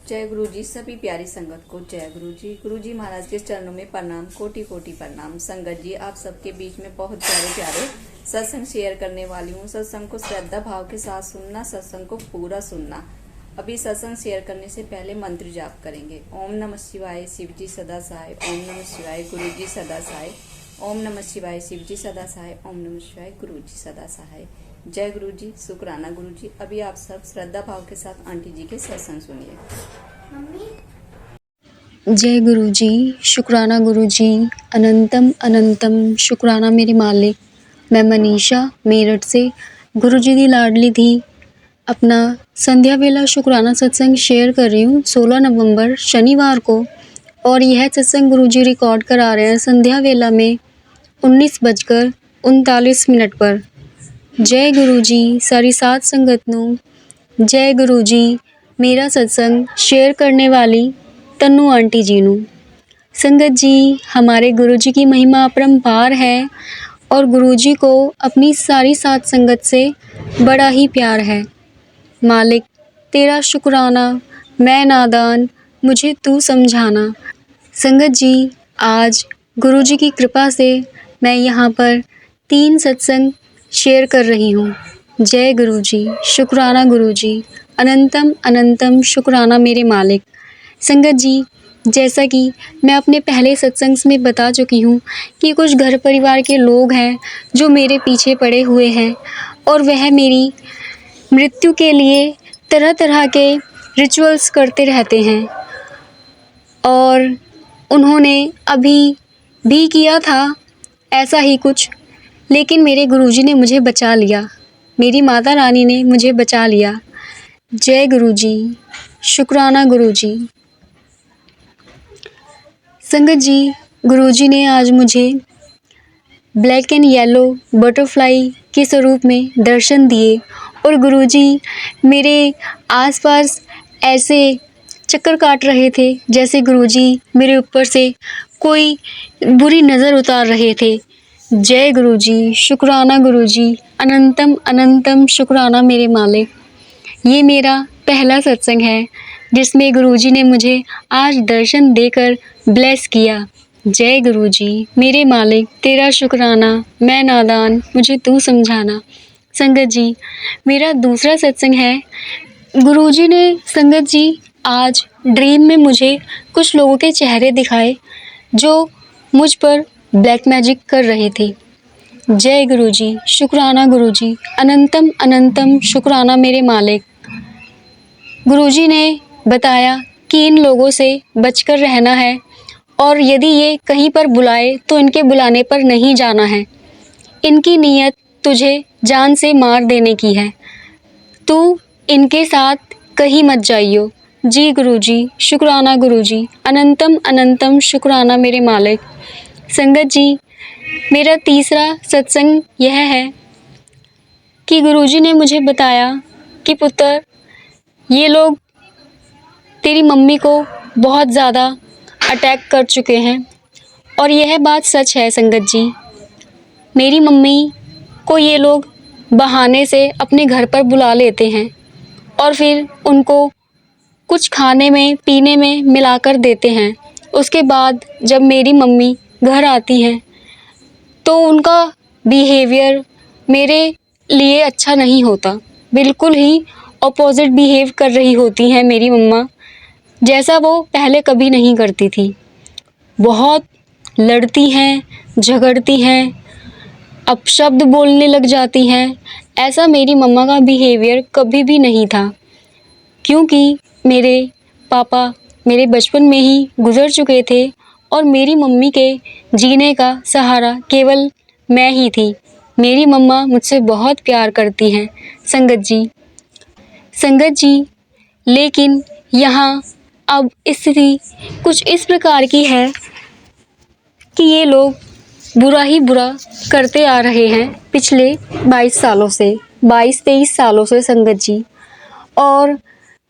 जय गुरु जी। सभी प्यारी संगत को जय गुरु जी। गुरु जी महाराज के चरणों में प्रणाम, कोटि कोटि प्रणाम। संगत जी, आप सबके बीच में बहुत प्यारे प्यारे सत्संग शेयर करने वाली हूँ। सत्संग को श्रद्धा भाव के साथ सुनना, सत्संग को पूरा सुनना। अभी सत्संग शेयर करने से पहले मंत्र जाप करेंगे। ओम नमः शिवाय, शिव जी सदा सहाय। ओम नमः शिवाय, गुरु जी सदा सहाय। ओम नमः शिवाय, शिव जी सदा सहाय। ओम नमः शिवाय, गुरु जी सदा सहाय। जय गुरु जी, शुक्राना गुरु जी। अभी आप सब श्रद्धा भाव के साथ आंटी जी के सत्संग सुनिए। जय गुरु जी, शुक्राना गुरु जी। अनंतम अनंतम शुक्राना मेरे मालिक। मैं मनीषा मेरठ से गुरु जी दी लाडली थी अपना संध्या वेला शुक्राना सत्संग शेयर कर रही हूँ 16 नवंबर शनिवार को। और यह सत्संग गुरु जी रिकॉर्ड करा रहे हैं संध्या वेला में 19:39 पर। जय गुरु जी सारी सात संगत नू। जय गुरु जी मेरा सत्संग शेयर करने वाली तन्नू आंटी जी नू। संगत जी, हमारे गुरु जी की महिमा अपरंपार है और गुरु जी को अपनी सारी सात संगत से बड़ा ही प्यार है। मालिक तेरा शुक्राना, मैं नादान मुझे तू समझाना। संगत जी, आज गुरु जी की कृपा से मैं यहाँ पर 3 सत्संग शेयर कर रही हूँ। जय गुरु जी, शुक्राना गुरु जी। अनंतम अनंतम शुक्राना मेरे मालिक। संगत जी, जैसा कि मैं अपने पहले सत्संग में बता चुकी हूँ कि कुछ घर परिवार के लोग हैं जो मेरे पीछे पड़े हुए हैं और वह मेरी मृत्यु के लिए तरह तरह के रिचुअल्स करते रहते हैं। और उन्होंने अभी भी किया था ऐसा ही कुछ, लेकिन मेरे गुरुजी ने मुझे बचा लिया। मेरी माता रानी ने मुझे बचा लिया। जय गुरु जी, शुक्राना गुरु जी। संगत जी, गुरुजी ने आज मुझे ब्लैक एंड येलो बटरफ्लाई के स्वरूप में दर्शन दिए और गुरुजी मेरे आसपास ऐसे चक्कर काट रहे थे जैसे गुरुजी मेरे ऊपर से कोई बुरी नज़र उतार रहे थे। जय गुरु जी, शुक्राना गुरु जी। अनंतम अनंतम शुक्राना मेरे मालिक। ये मेरा पहला सत्संग है जिसमें गुरुजी ने मुझे आज दर्शन देकर ब्लेस किया। जय गुरु जी मेरे मालिक, तेरा शुक्राना, मैं नादान मुझे तू समझाना। संगत जी, मेरा दूसरा सत्संग है। गुरुजी ने संगत जी आज ड्रीम में मुझे कुछ लोगों के चेहरे दिखाए जो मुझ पर ब्लैक मैजिक कर रहे थे। जय गुरु जी, शुक्राना गुरु जी। अनंतम अनंतम शुक्राना मेरे मालिक। गुरुजी ने बताया कि इन लोगों से बचकर रहना है और यदि ये कहीं पर बुलाए तो इनके बुलाने पर नहीं जाना है। इनकी नीयत तुझे जान से मार देने की है। तू इनके साथ कहीं मत जाइयो। जी गुरुजी, शुक्राना गुरुजी। अनंतम अनंतम शुक्राना मेरे मालिक। संगत जी, मेरा तीसरा सत्संग यह है कि गुरुजी ने मुझे बताया कि पुत्र, ये लोग तेरी मम्मी को बहुत ज़्यादा अटैक कर चुके हैं और यह बात सच है। संगत जी, मेरी मम्मी को ये लोग बहाने से अपने घर पर बुला लेते हैं और फिर उनको कुछ खाने में पीने में मिलाकर देते हैं। उसके बाद जब मेरी मम्मी घर आती हैं तो उनका बिहेवियर मेरे लिए अच्छा नहीं होता। बिल्कुल ही ऑपोजिट बिहेव कर रही होती हैं मेरी मम्मा, जैसा वो पहले कभी नहीं करती थी। बहुत लड़ती हैं, झगड़ती हैं, अपशब्द बोलने लग जाती हैं। ऐसा मेरी मम्मा का बिहेवियर कभी भी नहीं था, क्योंकि मेरे पापा मेरे बचपन में ही गुज़र चुके थे और मेरी मम्मी के जीने का सहारा केवल मैं ही थी। मेरी मम्मा मुझसे बहुत प्यार करती हैं। संगत जी, लेकिन यहाँ अब स्थिति कुछ इस प्रकार की है कि ये लोग बुरा ही बुरा करते आ रहे हैं पिछले 22 सालों से, 22-23 सालों से संगत जी। और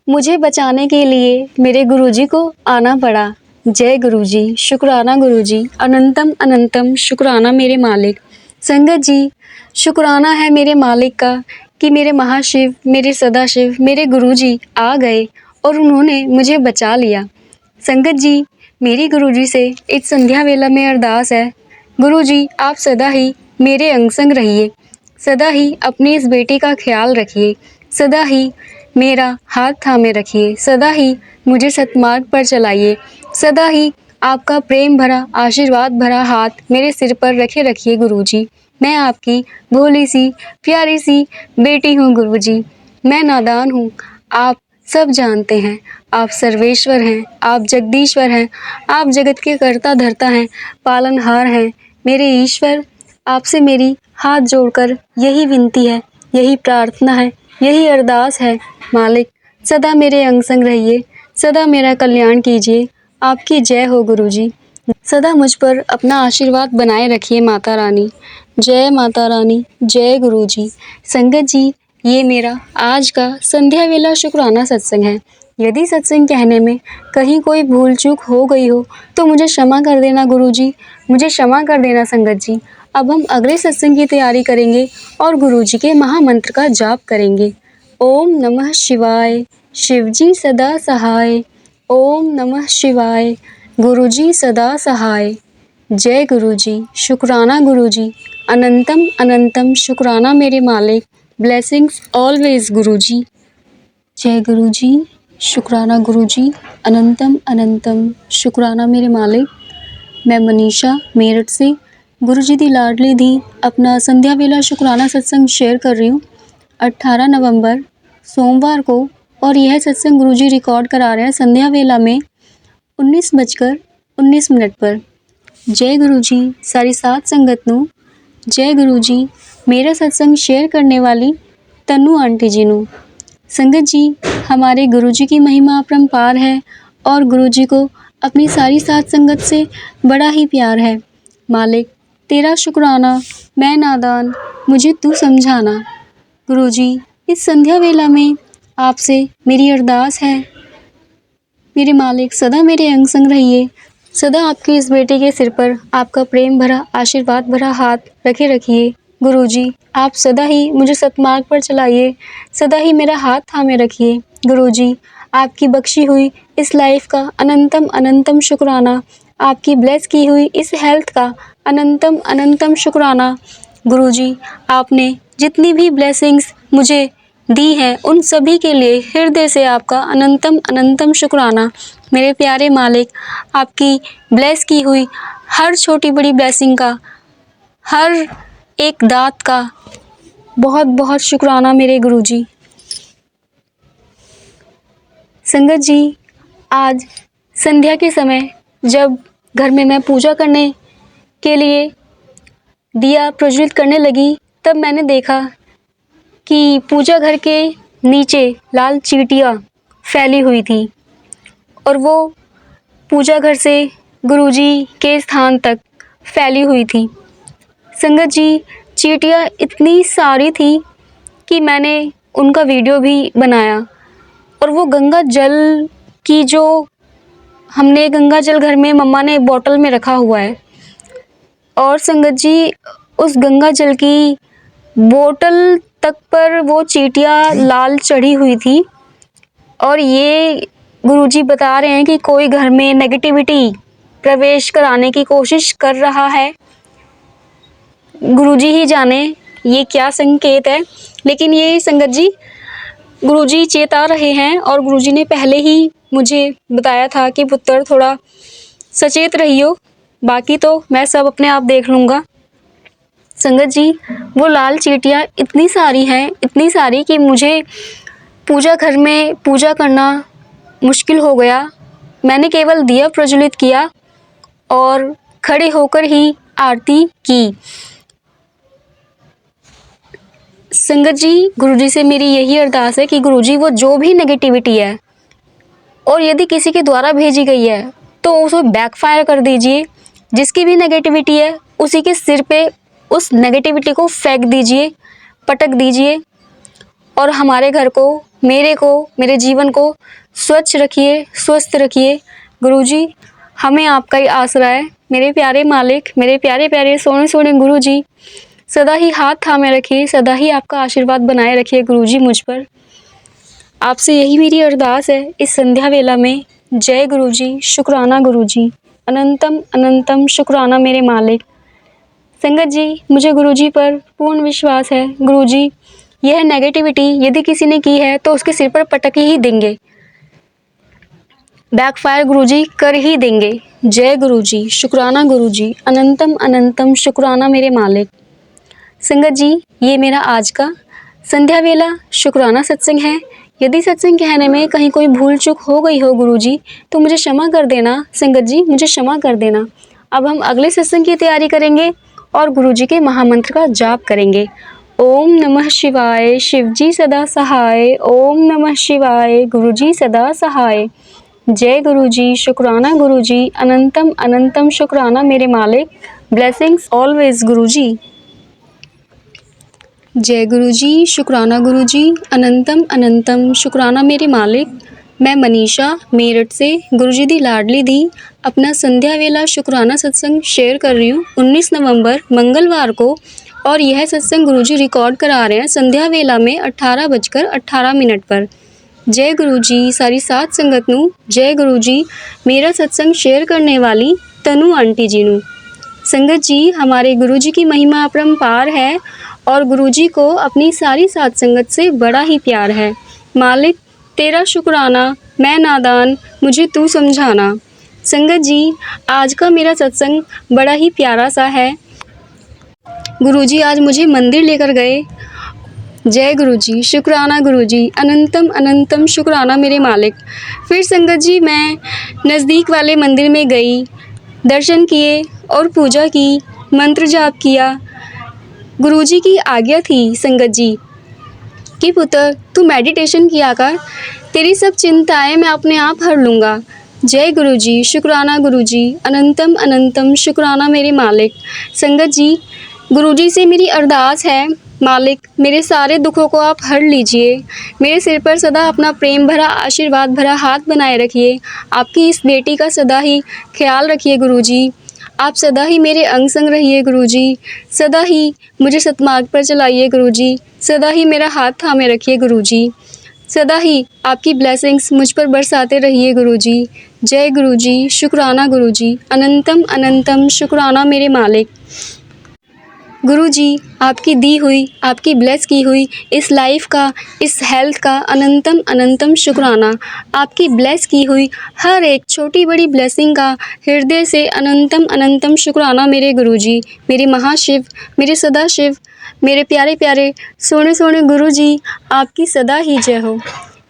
मुझे बचाने के लिए मेरे गुरुजी को आना पड़ा। जय गुरुजी, शुक्राना गुरुजी। अनंतम अनंतम शुक्राना मेरे मालिक। संगत जी, शुक्राना है मेरे मालिक का कि मेरे महाशिव, मेरे सदाशिव, मेरे गुरुजी आ गए और उन्होंने मुझे बचा लिया। संगत जी, मेरी गुरुजी से इस संध्या वेला में अरदास है, गुरुजी आप सदा ही मेरे अंग संग रहिए, सदा ही अपनी इस बेटी का ख्याल रखिए, सदा ही मेरा हाथ थामे रखिए, सदा ही मुझे सतमार्ग पर चलाइए, सदा ही आपका प्रेम भरा आशीर्वाद भरा हाथ मेरे सिर पर रखे रखिए गुरुजी। मैं आपकी भोली सी प्यारी सी बेटी हूँ गुरुजी। मैं नादान हूँ, आप सब जानते हैं। आप सर्वेश्वर हैं, आप जगदीश्वर हैं, आप जगत के कर्ता धर्ता हैं, पालनहार हैं। मेरे ईश्वर, आपसे मेरी हाथ जोड़कर यही विनती है, यही प्रार्थना है, यही अरदास है, मालिक सदा मेरे अंग संग रहिए, सदा मेरा कल्याण कीजिए। आपकी जय हो गुरुजी। सदा मुझ पर अपना आशीर्वाद बनाए रखिए माता रानी। जय माता रानी, जय गुरुजी। संगत जी, ये मेरा आज का संध्या वेला शुक्राना सत्संग है। यदि सत्संग कहने में कहीं कोई भूल चूक हो गई हो तो मुझे क्षमा कर देना गुरुजी, मुझे क्षमा कर देना संगत जी। अब हम अगले सत्संग की तैयारी करेंगे और गुरुजी के महामंत्र का जाप करेंगे। ओम नमः शिवाय, शिवजी सदा सहाय। ओम नमः शिवाय, गुरुजी सदा सहाय। जय गुरुजी, शुक्राना गुरुजी, अनंतम अनंतम शुक्राना मेरे मालिक। ब्लेसिंग्स ऑलवेज गुरुजी। जय गुरुजी, शुक्राना गुरुजी, अनंतम अनंतम शुक्राना मेरे मालिक। मैं मनीषा मेरठ से गुरुजी दी लाडली दी अपना संध्या वेला शुक्राना सत्संग शेयर कर रही हूँ 18 नवंबर सोमवार को, और यह सत्संग गुरुजी रिकॉर्ड करा रहे हैं संध्या वेला में 19:19 पर। जय गुरुजी सारी सात संगत नू। जय गुरुजी मेरा सत्संग शेयर करने वाली तन्नू आंटी जी नू। संगत जी, हमारे गुरुजी की महिमा अपरंपार है और गुरुजी को अपनी सारी सात संगत से बड़ा ही प्यार है। मालिक तेरा शुक्राना, मैं नादान मुझे तू समझाना। गुरुजी, इस संध्या वेला में आपसे मेरी अरदास है, मेरे मालिक सदा मेरे अंग संग रहिए, सदा आपकी इस बेटी के सिर पर आपका प्रेम भरा आशीर्वाद भरा हाथ रखे रखिए। गुरुजी, आप सदा ही मुझे सतमार्ग पर चलाइए, सदा ही मेरा हाथ थामे रखिए। गुरुजी, आपकी बख्शी हुई इस लाइफ का अनंतम अनंतम शुक्राना, आपकी ब्लेस की हुई इस हेल्थ का अनंतम अनंतम शुक्राना। गुरुजी, आपने जितनी भी ब्लेसिंग्स मुझे दी है उन सभी के लिए हृदय से आपका अनंतम अनंतम शुक्राना। मेरे प्यारे मालिक, आपकी ब्लेस की हुई हर छोटी बड़ी ब्लेसिंग का, हर एक दात का बहुत बहुत शुक्राना मेरे गुरुजी। संगत जी, आज संध्या के समय जब घर में मैं पूजा करने के लिए दिया प्रज्वलित करने लगी, तब मैंने देखा कि पूजा घर के नीचे लाल चींटियाँ फैली हुई थी और वो पूजा घर से गुरुजी के स्थान तक फैली हुई थी। संगत जी, चींटियाँ इतनी सारी थी कि मैंने उनका वीडियो भी बनाया, और वो गंगा जल की जो हमने गंगा जल घर में मम्मा ने बॉटल में रखा हुआ है, और संगत जी उस गंगा जल की बोतल तक पर वो चींटियाँ लाल चढ़ी हुई थी। और ये गुरुजी बता रहे हैं कि कोई घर में नेगेटिविटी प्रवेश कराने की कोशिश कर रहा है। गुरुजी ही जाने ये क्या संकेत है, लेकिन ये संगत जी गुरुजी चेता रहे हैं, और गुरुजी ने पहले ही मुझे बताया था कि पुत्र थोड़ा सचेत रहियो, बाकी तो मैं सब अपने आप देख लूँगा। संगत जी, वो लाल चींटियाँ इतनी सारी हैं, इतनी सारी कि मुझे पूजा घर में पूजा करना मुश्किल हो गया। मैंने केवल दिया प्रज्वलित किया और खड़े होकर ही आरती की। संगत जी, गुरुजी से मेरी यही अरदास है कि गुरुजी वो जो भी नेगेटिविटी है, और यदि किसी के द्वारा भेजी गई है तो उसे बैकफायर कर दीजिए। जिसकी भी नेगेटिविटी है उसी के सिर पे उस नेगेटिविटी को फेंक दीजिए, पटक दीजिए, और हमारे घर को, मेरे को, मेरे जीवन को स्वच्छ रखिए, स्वस्थ रखिए। गुरुजी, हमें आपका ही आसरा है। मेरे प्यारे मालिक, मेरे प्यारे प्यारे सोने सोने गुरुजी, सदा ही हाथ थामे रखिए, सदा ही आपका आशीर्वाद बनाए रखिए गुरुजी मुझ पर। आपसे यही मेरी अरदास है इस संध्या वेला में। जय गुरु जी, शुक्राना गुरु जी, अनंतम अनंतम शुक्राना मेरे मालिक। संगत जी, मुझे गुरु जी पर पूर्ण विश्वास है। गुरु जी यह नेगेटिविटी यदि किसी ने की है तो उसके सिर पर पटक ही देंगे, बैकफायर गुरु जी कर ही देंगे। जय गुरु जी, शुक्राना गुरु जी, अनंतम अनंतम शुक्राना मेरे मालिक। संगत जी, ये मेरा आज का संध्या वेला शुक्राना सत्संग है। यदि सत्संग कहने में कहीं कोई भूल चूक हो गई हो गुरु जी, तो मुझे क्षमा कर देना। संगत जी, मुझे क्षमा कर देना। अब हम अगले सत्संग की तैयारी करेंगे और गुरु जी के महामंत्र का जाप करेंगे। ओम नमः शिवाय, शिव जी सदा सहाय। ओम नमः शिवाय, गुरु जी सदा सहाय। जय गुरु जी, शुक्राना गुरु जी, अनंतम अनंतम शुक्राना मेरे मालिक। ब्लेसिंग्स ऑलवेज गुरु जी। जय गुरु जी, शुक्राना गुरु जी, अनंतम अनंतम शुक्राना मेरे मालिक। मैं मनीषा मेरठ से गुरु जी दी लाडली दी अपना संध्या वेला शुक्राना सत्संग शेयर कर रही हूँ 19 नवंबर मंगलवार को। और यह सत्संग गुरु जी रिकॉर्ड करा रहे हैं संध्या वेला में 18:18 पर। जय गुरु जी सारी सात संगत नू। जय गुरु जी मेरा सत्संग शेयर करने वाली तनु आंटी जी नू। संगत जी, हमारे गुरु जी की महिमा अपरंपार है और गुरु जी को अपनी सारी सात संगत से बड़ा ही प्यार है। मालिक तेरा शुक्राना, मैं नादान मुझे तू समझाना। संगत जी, आज का मेरा सत्संग बड़ा ही प्यारा सा है। गुरु जी आज मुझे मंदिर लेकर गए। जय गुरु जी, शुक्राना गुरु जी, अनंतम अनंतम शुक्राना मेरे मालिक। फिर संगत जी मैं नज़दीक वाले मंदिर में गई, दर्शन किए और पूजा की, मंत्र जाप किया। गुरुजी की आज्ञा थी संगत जी कि पुत्र तू मेडिटेशन किया कर, तेरी सब चिंताएं मैं अपने आप हर लूँगा। जय गुरु जी, शुक्राना गुरु जी, अनंतम अनंतम शुक्राना मेरे मालिक। संगत जी, गुरु जी से मेरी अरदास है, मालिक मेरे सारे दुखों को आप हर लीजिए। मेरे सिर पर सदा अपना प्रेम भरा आशीर्वाद भरा हाथ बनाए रखिए। आपकी इस बेटी का सदा ही ख्याल रखिए गुरु जी। आप सदा ही मेरे अंग संग रहिए गुरु जी। सदा ही मुझे सतमार्ग पर चलाइए गुरु जी। सदा ही मेरा हाथ थामे रखिए गुरु जी। सदा ही आपकी ब्लेसिंग्स मुझ पर बरसाते रहिए गुरु जी। जय गुरु जी, शुक्राना गुरु जी, अनंतम अनंतम शुक्राना मेरे मालिक। गुरु जी आपकी दी हुई, आपकी ब्लेस की हुई इस लाइफ का, इस हेल्थ का अनंतम अनंतम शुक्राना। आपकी ब्लेस की हुई हर एक छोटी बड़ी ब्लेसिंग का हृदय से अनंतम अनंतम शुक्राना मेरे गुरु जी, मेरे महाशिव, मेरे सदाशिव, मेरे प्यारे प्यारे सोने सोने गुरु जी, आपकी सदा ही जय हो।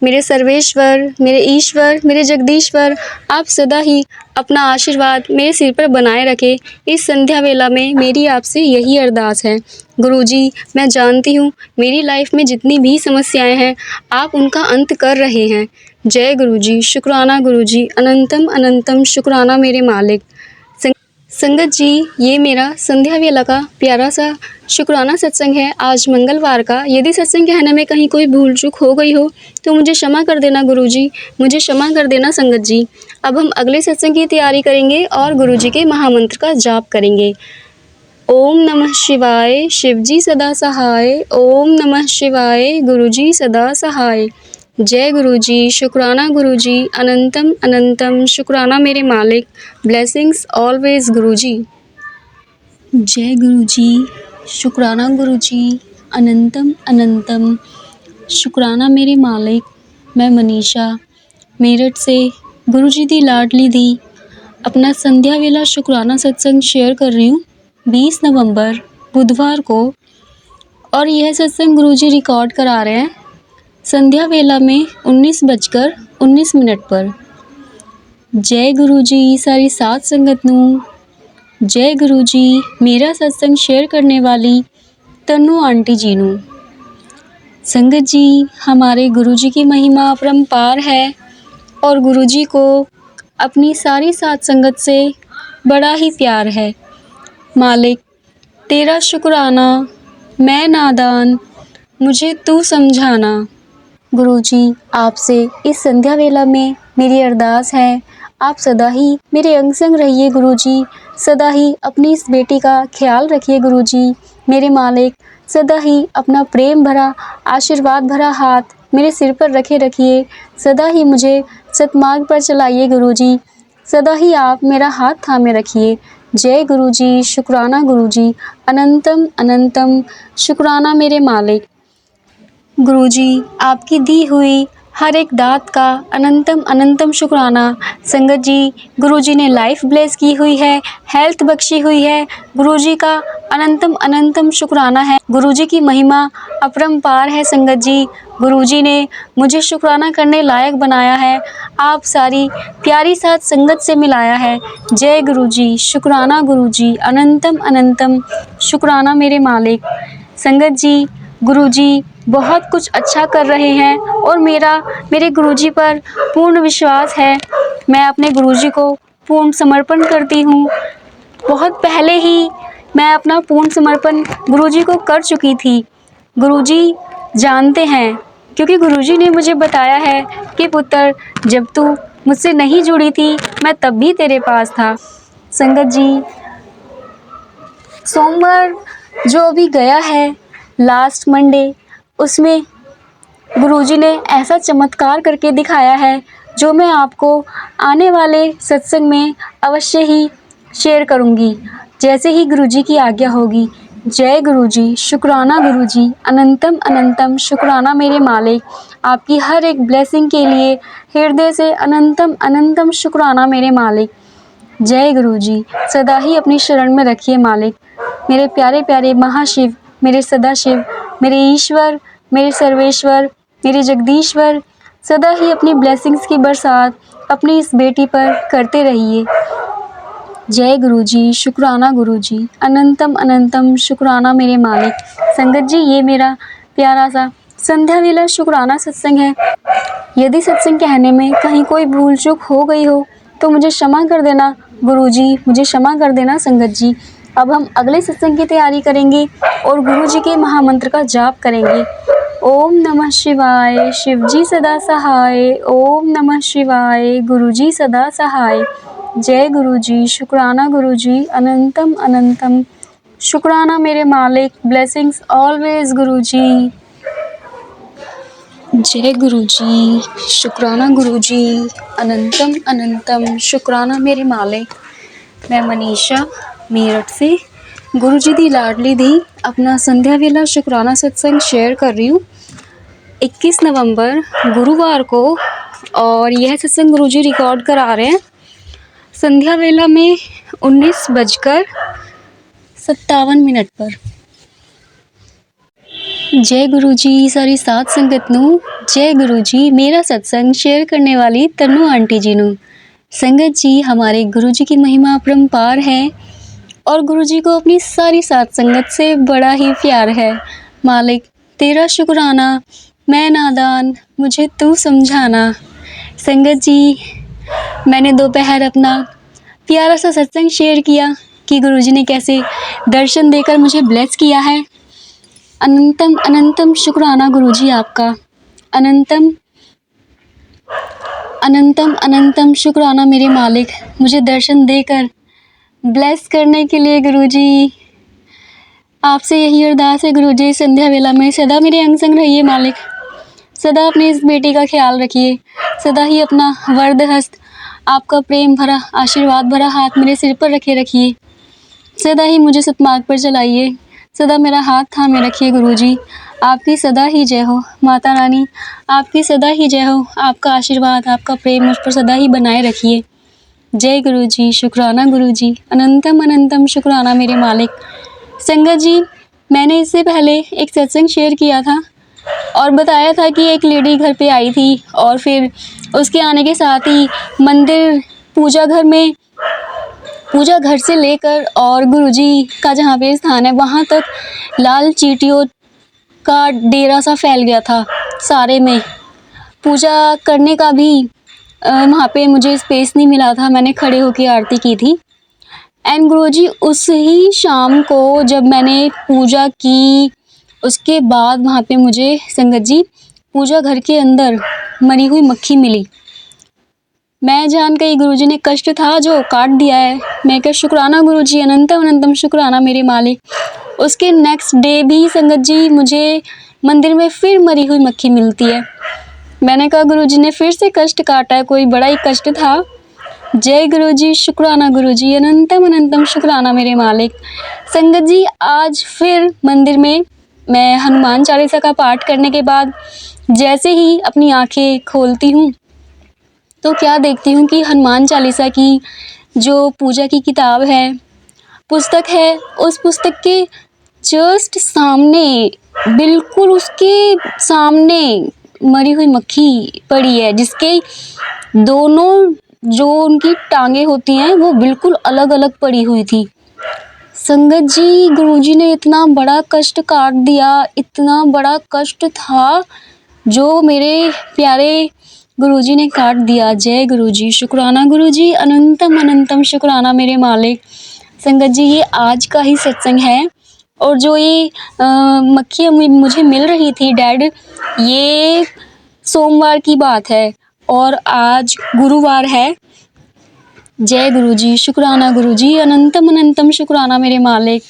मेरे सर्वेश्वर, मेरे ईश्वर, मेरे जगदीश्वर, आप सदा ही अपना आशीर्वाद मेरे सिर पर बनाए रखें। इस संध्या वेला में मेरी आपसे यही अरदास है। गुरुजी, मैं जानती हूँ मेरी लाइफ में जितनी भी समस्याएं हैं आप उनका अंत कर रहे हैं। जय गुरुजी, शुक्राना गुरुजी, अनंतम अनंतम शुक्राना मेरे मालिक। संगत जी, ये मेरा संध्या वेला का प्यारा सा शुक्राना सत्संग है आज मंगलवार का। यदि सत्संग कहने में कहीं कोई भूल चूक हो गई हो तो मुझे क्षमा कर देना गुरुजी, मुझे क्षमा कर देना संगत जी। अब हम अगले सत्संग की तैयारी करेंगे और गुरुजी के महामंत्र का जाप करेंगे। ओम नमः शिवाय, शिव जी सदा सहाय। ओम नमः शिवाय, गुरुजी सदा सहाय। जय गुरुजी, शुक्राना गुरुजी, अनंतम अनंतम शुक्राना मेरे मालिक। ब्लेसिंग्स ऑलवेज गुरुजी। जय गुरुजी, शुक्राना गुरुजी, अनंतम अनंतम शुक्राना मेरे मालिक। मैं मनीषा मेरठ से गुरुजी दी लाडली दी अपना संध्या वेला शुक्राना सत्संग शेयर कर रही हूँ 20 नवंबर बुधवार को। और यह सत्संग गुरुजी रिकॉर्ड करा रहे हैं संध्या वेला में 19:19 पर। जय गुरुजी सारी सात संगत नू। जय गुरुजी मेरा सत्संग शेयर करने वाली तनु आंटी जी नू। संगत जी, हमारे गुरुजी की महिमा अपरंपार है और गुरुजी को अपनी सारी सात संगत से बड़ा ही प्यार है। मालिक तेरा शुक्राना, मैं नादान मुझे तू समझाना। गुरुजी, आपसे इस संध्या वेला में मेरी अरदास है, आप सदा ही मेरे अंग संग रहिए गुरुजी। सदा ही अपनी इस बेटी का ख्याल रखिए गुरुजी। मेरे मालिक, सदा ही अपना प्रेम भरा आशीर्वाद भरा हाथ मेरे सिर पर रखे रखिए, सदा ही मुझे सतमार्ग पर चलाइए गुरुजी, सदा ही आप मेरा हाथ थामे रखिए। जय गुरुजी, शुक्राना गुरुजी, अनंतम अनंतम शुक्राना मेरे मालिक। गुरुजी, आपकी दी हुई हर एक दात का अनंतम अनंतम शुक्राना। संगत जी, गुरुजी ने लाइफ ब्लेस की हुई है, हेल्थ बख्शी हुई है, गुरुजी का अनंतम अनंतम शुक्राना है। गुरुजी की महिमा अपरंपार है संगत जी। गुरुजी ने मुझे शुक्राना करने लायक बनाया है, आप सारी प्यारी साथ संगत से मिलाया है। जय गुरुजी, शुक्राना गुरुजी, अनंतम अनंतम शुक्राना मेरे मालिक। संगत जी, गुरुजी बहुत कुछ अच्छा कर रहे हैं और मेरे गुरुजी पर पूर्ण विश्वास है। मैं अपने गुरुजी को पूर्ण समर्पण करती हूँ। बहुत पहले ही मैं अपना पूर्ण समर्पण गुरुजी को कर चुकी थी। गुरुजी जानते हैं, क्योंकि गुरुजी ने मुझे बताया है कि पुत्र, जब तू मुझसे नहीं जुड़ी थी मैं तब भी तेरे पास था। संगत जी, सोमवार जो अभी गया है, लास्ट मंडे, उसमें गुरुजी ने ऐसा चमत्कार करके दिखाया है जो मैं आपको आने वाले सत्संग में अवश्य ही शेयर करूंगी, जैसे ही गुरुजी की आज्ञा होगी। जय गुरुजी, शुक्राना गुरुजी, अनंतम अनंतम शुक्राना मेरे मालिक। आपकी हर एक ब्लेसिंग के लिए हृदय से अनंतम अनंतम शुक्राना मेरे मालिक। जय गुरुजी, सदा ही अपनी शरण में रखिए मालिक। मेरे प्यारे प्यारे महाशिव, मेरे सदाशिव, मेरे ईश्वर, मेरे सर्वेश्वर, मेरे जगदीश्वर, सदा ही अपनी ब्लेसिंग्स की बरसात अपनी इस बेटी पर करते रहिए। जय गुरुजी, शुक्राना गुरुजी, अनंतम अनंतम शुक्राना मेरे मालिक। संगत जी, ये मेरा प्यारा सा संध्या वेला शुक्राना सत्संग है। यदि सत्संग कहने में कहीं कोई भूल चूक हो गई हो तो मुझे क्षमा कर देना गुरुजी, मुझे क्षमा कर देना संगत जी। अब हम अगले सत्संग की तैयारी करेंगे और गुरुजी के महामंत्र का जाप करेंगे। ओम नमः शिवाय, शिवजी सदा सहाय। ओम नमः शिवाय, गुरुजी सदा सहाय। जय गुरुजी, शुक्राना गुरुजी, अनंतम अनंतम शुक्राना मेरे मालिक। ब्लेसिंग्स ऑलवेज गुरुजी। जय गुरुजी, शुक्राना गुरुजी, अनंतम अनंतम शुक्राना मेरे मालिक। मैं मनीषा मेरठ से गुरुजी दी लाडली दी अपना संध्या वेला शुक्राना सत्संग शेयर कर रही हूँ 21 नवंबर गुरुवार को, और यह सत्संग गुरुजी रिकॉर्ड करा रहे हैं संध्या वेला में 19:57 पर। जय गुरुजी सारी साथ संगत नू। जय गुरुजी, मेरा सत्संग शेयर करने वाली तन्नू आंटी जी नू। संगत जी, हमारे गुरुजी की महिमा अपरंपार है और गुरुजी को अपनी सारी साथ संगत से बड़ा ही प्यार है। मालिक तेरा शुक्राना, मैं नादान मुझे तू समझाना। संगत जी, मैंने दोपहर अपना प्यारा सा सत्संग शेयर किया कि गुरुजी ने कैसे दर्शन देकर मुझे ब्लेस किया है। अनंतम अनंतम शुक्राना गुरुजी आपका। अनंतम अनंतम अनंतम शुक्राना मेरे मालिक, मुझे दर्शन देकर ब्लेस करने के लिए। गुरुजी आपसे यही अरदास है गुरुजी, संध्या वेला में सदा मेरे अंग संग रहिए मालिक। सदा अपनी इस बेटी का ख्याल रखिए, सदा ही अपना वरद हस्त, आपका प्रेम भरा आशीर्वाद भरा हाथ मेरे सिर पर रखे रखिए। सदा ही मुझे सतमार्ग पर चलाइए, सदा मेरा हाथ थामे रखिए गुरुजी। आपकी सदा ही जय हो माता रानी, आपकी सदा ही जय हो। आपका आशीर्वाद, आपका प्रेम मुझ पर सदा ही बनाए रखिए। जय गुरुजी, शुक्राना गुरुजी, अनंतम अनंतम शुक्राना मेरे मालिक। संगत जी, मैंने इससे पहले एक सत्संग शेयर किया था और बताया था कि एक लेडी घर पे आई थी और फिर उसके आने के साथ ही मंदिर पूजा घर से लेकर और गुरुजी का जहाँ पे स्थान है वहाँ तक लाल चींटियों का डेरा सा फैल गया था। सारे में पूजा करने का भी वहाँ पे मुझे स्पेस नहीं मिला था, मैंने खड़े होकर आरती की थी। एंड गुरुजी उस ही शाम को जब मैंने पूजा की, उसके बाद वहाँ पे मुझे संगत जी पूजा घर के अंदर मरी हुई मक्खी मिली। मैं जान गई गुरुजी ने कष्ट था जो काट दिया है। मैं कह शुक्राना गुरुजी, अनंतम अनंतम शुक्राना मेरे मालिक। उसके नेक्स्ट डे भी संगत जी मुझे मंदिर में फिर मरी हुई मक्खी मिलती है। मैंने कहा गुरुजी ने फिर से कष्ट काटा है, कोई बड़ा ही कष्ट था। जय गुरुजी, शुक्राना गुरुजी, अनंतम अनंतम शुक्राना मेरे मालिक। संगत जी, आज फिर मंदिर में मैं हनुमान चालीसा का पाठ करने के बाद जैसे ही अपनी आंखें खोलती हूँ तो क्या देखती हूँ कि हनुमान चालीसा की जो पूजा की किताब है, पुस्तक है, उस पुस्तक के जस्ट सामने, बिल्कुल उसके सामने मरी हुई मक्खी पड़ी है, जिसके दोनों जो उनकी टांगे होती हैं वो बिल्कुल अलग अलग पड़ी हुई थी। संगत जी, गुरुजी ने इतना बड़ा कष्ट काट दिया, इतना बड़ा कष्ट था जो मेरे प्यारे गुरुजी ने काट दिया। जय गुरुजी, शुक्राना गुरुजी, अनंतम अनंतम शुक्राना मेरे मालिक। संगत जी, ये आज का ही सत्संग है और जो ये मक्खी मुझे मिल रही थी डेड, ये सोमवार की बात है और आज गुरुवार है। जय गुरुजी, शुक्राना गुरुजी, अनंतम अनंतम शुक्राना मेरे मालिक।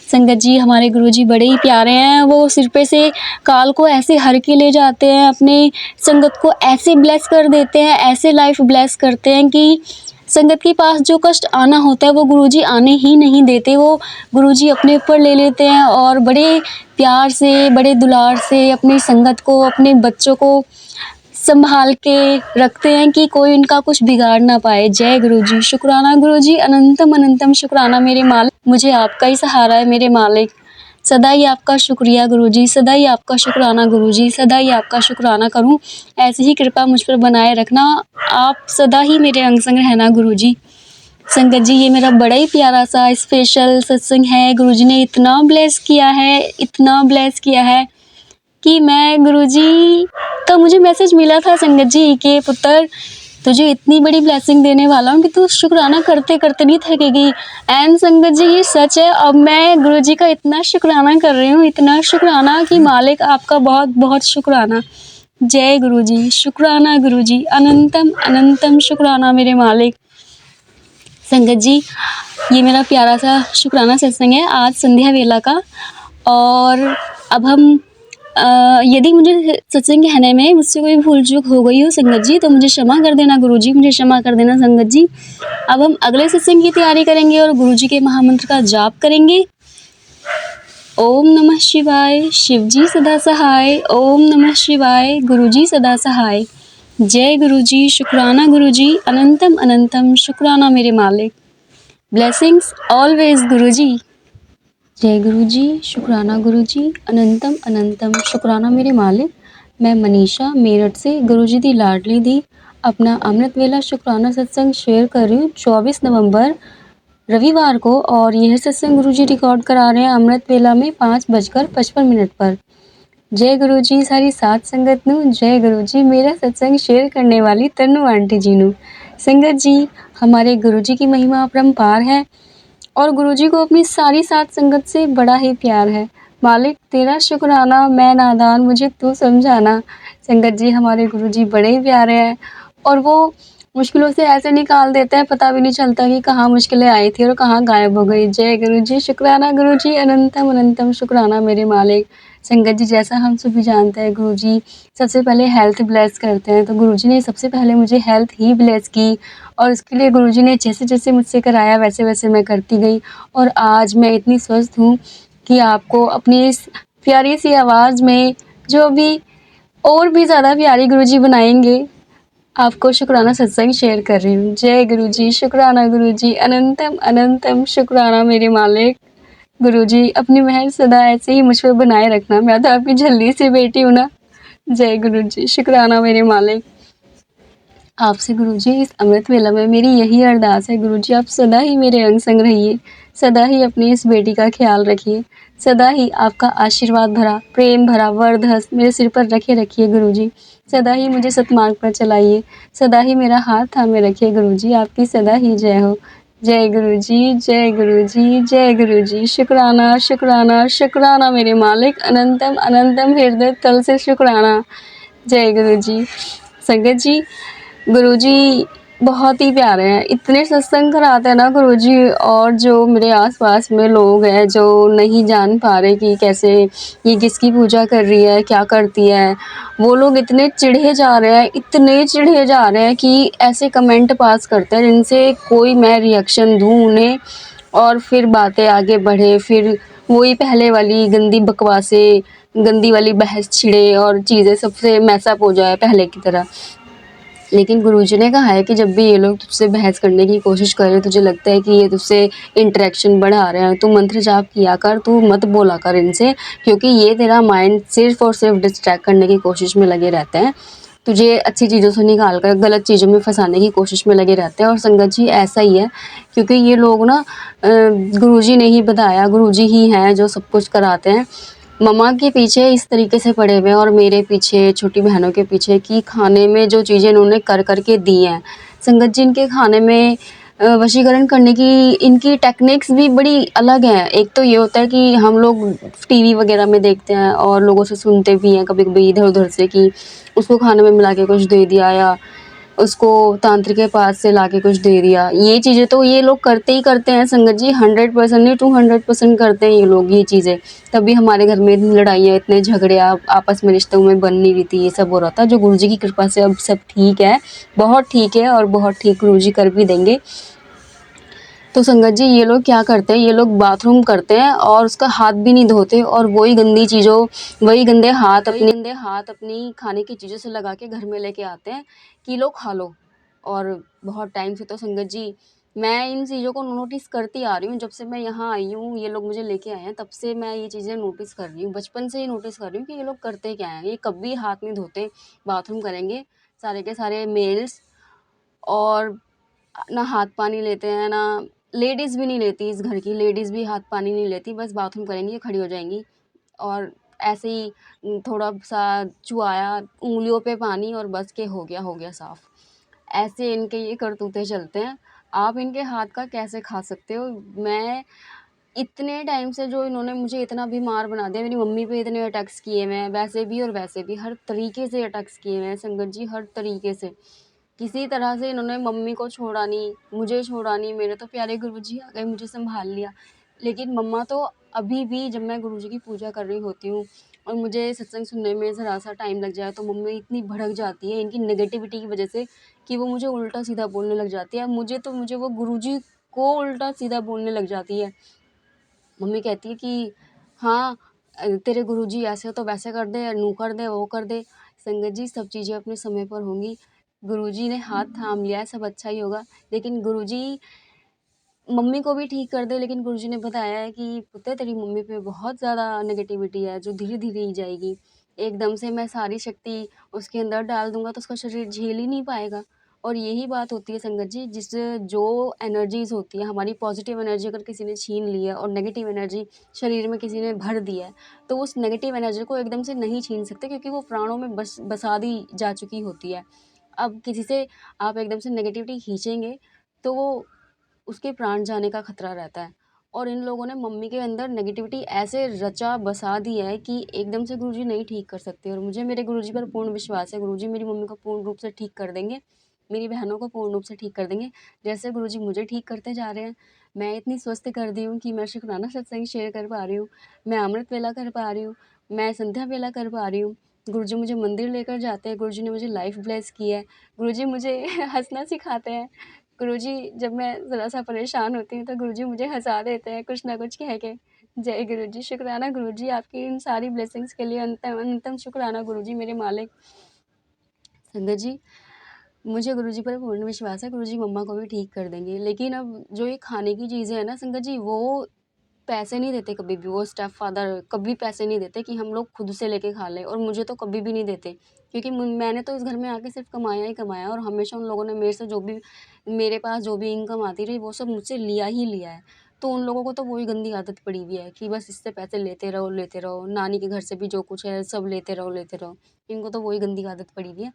संगत जी, हमारे गुरुजी बड़े ही प्यारे हैं। वो सिर पे से काल को ऐसे हर के ले जाते हैं, अपने संगत को ऐसे ब्लेस कर देते हैं, ऐसे लाइफ ब्लेस करते हैं कि संगत के पास जो कष्ट आना होता है वो गुरुजी आने ही नहीं देते। वो गुरुजी अपने ऊपर ले लेते हैं और बड़े प्यार से, बड़े दुलार से अपनी संगत को, अपने बच्चों को संभाल के रखते हैं कि कोई इनका कुछ बिगाड़ ना पाए। जय गुरुजी, शुक्राना गुरुजी, अनंतम अनंतम शुक्राना मेरे मालिक। मुझे आपका ही सहारा है मेरे मालिक। सदा ही आपका शुक्रिया गुरुजी, सदा ही आपका शुक्राना गुरुजी, सदा ही आपका शुक्राना करूं। ऐसी ही कृपा मुझ पर बनाए रखना, आप सदा ही मेरे अंग संग रहना गुरुजी। संगत जी, ये मेरा बड़ा ही प्यारा सा स्पेशल सत्संग है। गुरुजी ने इतना ब्लेस किया है, इतना ब्लेस किया है कि मैं, गुरुजी का मुझे मैसेज मिला था संगत जी कि पुत्र, तुझे इतनी बड़ी ब्लेसिंग देने वाला हूँ कि तू शुक्राना करते करते नहीं थकेगी। एंड संगत जी, ये सच है। अब मैं गुरुजी का इतना शुक्राना कर रही हूँ, इतना शुक्राना कि मालिक आपका बहुत बहुत शुक्राना। जय गुरुजी, शुक्राना गुरुजी, अनंतम अनंतम शुक्राना मेरे मालिक। संगत जी, ये मेरा प्यारा सा शुक्राना सत्संग है आज संध्या वेला का। और अब हम यदि मुझे सत्संग कहने में मुझसे कोई भूल चूक हो गई हो संगत जी, तो मुझे क्षमा कर देना गुरुजी, मुझे क्षमा कर देना संगत जी। अब हम अगले सत्संग की तैयारी करेंगे और गुरुजी के महामंत्र का जाप करेंगे। ओम नमः शिवाय, शिवजी सदा सहाय। ओम नमः शिवाय, गुरुजी सदा सहाय। जय गुरुजी, शुक्राना गुरुजी, अनंतम अनंतम शुक्राना मेरे मालिक। ब्लेसिंग्स ऑलवेज गुरुजी। जय गुरुजी, शुक्राना गुरुजी, अनंतम अनंतम शुक्राना मेरे मालिक। मैं मनीषा मेरठ से गुरुजी दी लाडली दी अपना अमृत वेला शुक्राना सत्संग शेयर कर रही हूँ 24 नवंबर रविवार को। और यह सत्संग गुरुजी रिकॉर्ड करा रहे हैं अमृत वेला में 5:55 पर। जय गुरुजी सारी सात संगत नू। जय गुरुजी मेरा सत्संग शेयर करने वाली तन्नू आंटी जी नू। संगत जी, हमारे गुरुजी की महिमा अपरंपार है और गुरुजी को अपनी सारी सात संगत से बड़ा ही प्यार है। मालिक तेरा शुक्राना, मैं नादान मुझे तू समझाना। संगत जी, हमारे गुरुजी बड़े ही प्यारे हैं और वो मुश्किलों से ऐसे निकाल देते हैं, पता भी नहीं चलता कि कहाँ मुश्किलें आई थी और कहाँ गायब हो गई। जय गुरुजी, शुक्राना गुरुजी, अनंतम अनंतम शुक्राना मेरे मालिक। संगत जी, जैसा हम सभी जानते हैं गुरुजी सबसे पहले हेल्थ ब्लेस करते हैं, तो गुरुजी ने सबसे पहले मुझे हेल्थ ही ब्लेस की और उसके लिए गुरुजी ने जैसे जैसे मुझसे कराया वैसे वैसे मैं करती गई और आज मैं इतनी स्वस्थ हूँ कि आपको अपनी इस प्यारी सी आवाज़ में जो भी और भी ज़्यादा प्यारी गुरुजी बनाएंगे, आपको शुक्राना सत्संग शेयर कर रही हूँ। जय गुरुजी, शुक्राना गुरुजी, अनंतम अनंतम शुक्राना मेरे मालिक। गुरुजी अपनी मेहर सदा ऐसे ही मुझ पर बनाए रखना, मैं तो आपकी झल्ली सी बेटी हूँ ना। जय गुरुजी, शुक्राना मेरे मालिक। आपसे गुरुजी इस अमृत वेला में मेरी यही अरदास है गुरुजी, आप सदा ही मेरे अंग संग रहिए, सदा ही अपनी इस बेटी का ख्याल रखिए, सदा ही आपका आशीर्वाद भरा, प्रेम भरा वरदहस्त मेरे सिर पर रखे रखिए गुरुजी। सदा ही मुझे सतमार्ग पर चलाइए, सदा ही मेरा हाथ थामे रखिए गुरुजी। आपकी सदा ही जय हो। जय गुरुजी, जय गुरुजी, जय गुरुजी। शुक्राना शुक्राना शुक्राना मेरे मालिक, अनंतम अनंतम हृदय तल से शुक्राना। जय गुरुजी। संगत जी, गुरुजी बहुत ही प्यारे हैं, इतने सत्संग कराते हैं ना गुरुजी। और जो मेरे आसपास में लोग हैं जो नहीं जान पा रहे कि कैसे ये किसकी पूजा कर रही है, क्या करती है, वो लोग इतने चिढ़े जा रहे हैं, इतने चिढ़े जा रहे हैं कि ऐसे कमेंट पास करते हैं जिनसे कोई मैं रिएक्शन दूँ उन्हें और फिर बातें आगे बढ़े, फिर वही पहले वाली गंदी बकवासें, गंदी वाली बहस छिड़े और चीज़ें सबसे मैसअप हो जाए पहले की तरह। लेकिन गुरुजी ने कहा है कि जब भी ये लोग तुझसे बहस करने की कोशिश करें, तुझे लगता है कि ये तुझसे इंटरेक्शन बढ़ा रहे हैं, तू मंत्र जाप किया कर, तू मत बोला कर इनसे, क्योंकि ये तेरा माइंड सिर्फ और सिर्फ डिस्ट्रैक्ट करने की कोशिश में लगे रहते हैं, तुझे अच्छी चीज़ों से निकाल कर गलत चीज़ों में फंसाने की कोशिश में लगे रहते हैं। और संगत जी ऐसा ही है, क्योंकि ये लोग ना गुरुजी ने ही बताया, गुरुजी ही हैं जो सब कुछ कराते हैं। मम्मा के पीछे इस तरीके से पड़े हुए हैं और मेरे पीछे, छोटी बहनों के पीछे, कि खाने में जो चीज़ें इन्होंने कर के दी हैं। संगत जी इनके खाने में वशीकरण करने की इनकी टेक्निक्स भी बड़ी अलग हैं। एक तो ये होता है कि हम लोग टीवी वगैरह में देखते हैं और लोगों से सुनते भी हैं कभी-कभी इधर-उधर से कि उसको खाने में मिला के कुछ दे दिया या उसको तांत्रिक के पास से लाके कुछ दे दिया। ये चीज़ें तो ये लोग करते ही करते हैं संगत जी, 100% नहीं 200% करते हैं ये लोग ये चीज़ें। तभी हमारे घर में इतनी लड़ाइयाँ, इतने झगड़े, आपस में रिश्तों में बन नहीं रही थी, ये सब हो रहा था। जो गुरुजी की कृपा से अब सब ठीक है, बहुत ठीक है और बहुत ठीक गुरुजी कर भी देंगे। तो संगत जी ये लोग क्या करते हैं, ये लोग बाथरूम करते हैं और उसका हाथ भी नहीं धोते और वही गंदी चीज़ों, वही गंदे हाथ अपनी खाने की चीज़ों से लगा के घर में लेके आते हैं कि लो खा लो। और बहुत टाइम से तो संगत जी मैं इन चीज़ों को नोटिस करती आ रही हूँ, जब से मैं यहाँ आई हूँ, ये लोग मुझे लेके आए हैं, तब से मैं ये चीज़ें नोटिस कर रही हूँ, बचपन से ही नोटिस कर रही हूँ कि ये लोग करते क्या हैं। ये कभी हाथ नहीं धोते, बाथरूम करेंगे सारे के सारे मेल्स, और ना हाथ पानी लेते हैं, ना लेडीज़ भी नहीं लेती, इस घर की लेडीज़ भी हाथ पानी नहीं लेती, बस बाथरूम करेंगी, खड़ी हो जाएंगी और ऐसे ही थोड़ा सा चुआया उंगलियों पे पानी और बस के हो गया साफ। ऐसे इनके ये करतूते चलते हैं। आप इनके हाथ का कैसे खा सकते हो? मैं इतने टाइम से जो इन्होंने मुझे इतना बीमार बना दिया, मेरी मम्मी पे इतने अटैक्स किए हुए हैं, वैसे भी और वैसे भी हर तरीके से अटैक्स किए हुए हैं संगत जी, हर तरीके से। किसी तरह से इन्होंने मम्मी को छोड़ा नहीं, मुझे छोड़ा नहीं, मेरे तो प्यारे गुरुजी आ गए, मुझे सँभाल लिया। लेकिन मम्मा तो अभी भी, जब मैं गुरुजी की पूजा कर रही होती हूँ और मुझे सत्संग सुनने में ज़रा-सा टाइम लग जाए, तो मम्मी इतनी भड़क जाती है इनकी नेगेटिविटी की वजह से कि वो मुझे उल्टा-सीधा बोलने लग जाती है। मुझे वो गुरुजी को उल्टा-सीधा बोलने लग जाती है। मम्मी कहती है कि हाँ, तेरे गुरुजी ऐसे हो तो वैसे कर दे, यूँ कर दे, वो कर दे। संगत जी सब चीज़ें अपने समय पर होंगी। गुरुजी ने हाथ थाम लिया है, सब अच्छा ही होगा। लेकिन गुरुजी मम्मी को भी ठीक कर दे, लेकिन गुरुजी ने बताया है कि पुत्र तेरी मम्मी पे बहुत ज़्यादा नेगेटिविटी है जो धीरे-धीरे ही जाएगी। एकदम से मैं सारी शक्ति उसके अंदर डाल दूँगा तो उसका शरीर झेल ही नहीं पाएगा। और यही बात होती है संगत जी, जो एनर्जीज़ होती है, हमारी पॉज़िटिव एनर्जी अगर किसी ने छीन ली है और नेगेटिव एनर्जी शरीर में किसी ने भर दी है, तो उस नेगेटिव एनर्जी को एकदम से नहीं छीन सकते, क्योंकि वो प्राणों में बसा दी जा चुकी होती है। अब किसी से आप एकदम से नेगेटिविटी खींचेंगे, तो वो उसके प्राण जाने का खतरा रहता है। और इन लोगों ने मम्मी के अंदर नेगेटिविटी ऐसे रचा बसा दी है कि एकदम से गुरुजी नहीं ठीक कर सकते। और मुझे मेरे गुरुजी पर पूर्ण विश्वास है, गुरुजी मेरी मम्मी को पूर्ण रूप से ठीक कर देंगे, मेरी बहनों को पूर्ण रूप से ठीक कर देंगे, जैसे गुरुजी मुझे ठीक करते जा रहे हैं। मैं इतनी स्वस्थ कर दी हूँ कि मैं शुक्राना सत्संग शेयर कर पा रही हूँ, मैं अमृत वेला कर पा रही हूँ, मैं संध्या वेला कर पा रही हूँ। गुरुजी मुझे मंदिर लेकर जाते हैं, गुरुजी ने मुझे लाइफ ब्लेस की है, गुरुजी मुझे हंसना सिखाते हैं। गुरुजी जब मैं ज़रा-सा परेशान होती हूँ तो गुरुजी मुझे हँसा देते हैं कुछ ना कुछ कह के। जय गुरुजी, शुक्राना गुरुजी आपकी इन सारी ब्लेसिंग्स के लिए, अनंतम अनंतम शुक्राना गुरुजी मेरे मालिक। संगत जी, मुझे गुरुजी पर पूर्ण विश्वास है, गुरुजी मम्मा को भी ठीक कर देंगे। लेकिन अब जो ये खाने की चीज़ें हैं ना संगत जी, वो पैसे नहीं देते कभी भी, वो स्टेप फादर कभी पैसे नहीं देते कि हम लोग खुद से लेके खा लें, और मुझे तो कभी भी नहीं देते, क्योंकि मैंने तो इस घर में आके सिर्फ कमाया ही कमाया, और हमेशा उन लोगों ने मेरे से जो भी, मेरे पास जो भी इनकम आती रही, वो सब मुझसे लिया ही लिया है। तो उन लोगों को तो वही गंदी आदत पड़ी हुई है कि बस इससे पैसे लेते रहो, नानी के घर से भी जो कुछ है सब लेते रहो। इनको तो वही गंदी आदत पड़ी हुई है।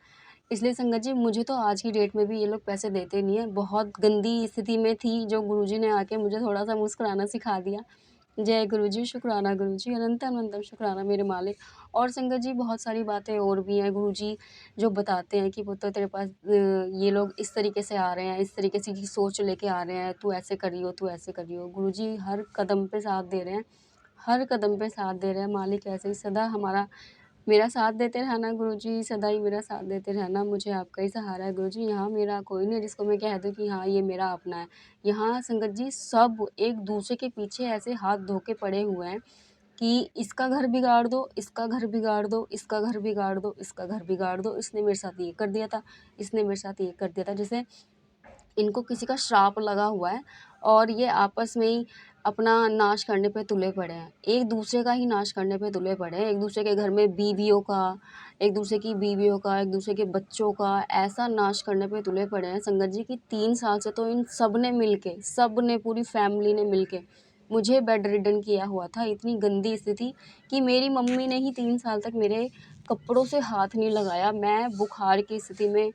इसलिए संगत जी मुझे तो आज की डेट में भी ये लोग पैसे देते नहीं हैं। बहुत गंदी स्थिति में थी, जो गुरुजी ने आके मुझे थोड़ा-सा मुस्कुराना सिखा दिया। जय गुरुजी, शुक्राना गुरुजी, अनंत अनंतम शुक्राना मेरे मालिक। और संगत जी बहुत सारी बातें और भी हैं गुरुजी जो बताते हैं कि पुत्र तेरे पास ये लोग इस तरीके से आ रहे हैं, इस तरीके से की सोच लेके आ रहे हैं, तू ऐसे करियो, तू ऐसे करियो। गुरुजी हर कदम पे साथ दे रहे हैं, हर कदम पे साथ दे रहे हैं। मालिक ऐसे ही सदा हमारा मेरा साथ देते रहना गुरुजी, सदा ही मेरा साथ देते रहना। मुझे आपका ही सहारा है गुरुजी। यहाँ मेरा कोई नहीं जिसको मैं कह दूँ कि हाँ ये मेरा अपना है। यहाँ संगत जी सब एक दूसरे के पीछे ऐसे हाथ धो के पड़े हुए हैं कि इसका घर बिगाड़ दो, इसका घर बिगाड़ दो, इसका घर बिगाड़ दो, इसका घर बिगाड़ दो। इसने मेरे साथ ये कर दिया था, इसने मेरे साथ ये कर दिया था। जैसे इनको किसी का श्राप लगा हुआ है और ये आपस में ही अपना नाश करने पे तुले पड़े हैं, एक दूसरे का ही नाश करने पे तुले पड़े हैं। एक दूसरे के घर में बीवियों का, एक दूसरे की बीवियों का, एक दूसरे के बच्चों का ऐसा नाश करने पे तुले पड़े हैं संगत जी की 3 साल से तो इन सब ने मिलके, सब ने, पूरी फैमिली ने मिलके मुझे बेड रिडन किया हुआ था। इतनी गंदी स्थिति कि मेरी मम्मी ने ही 3 साल तक मेरे कपड़ों से हाथ नहीं लगाया। मैं बुखार की स्थिति में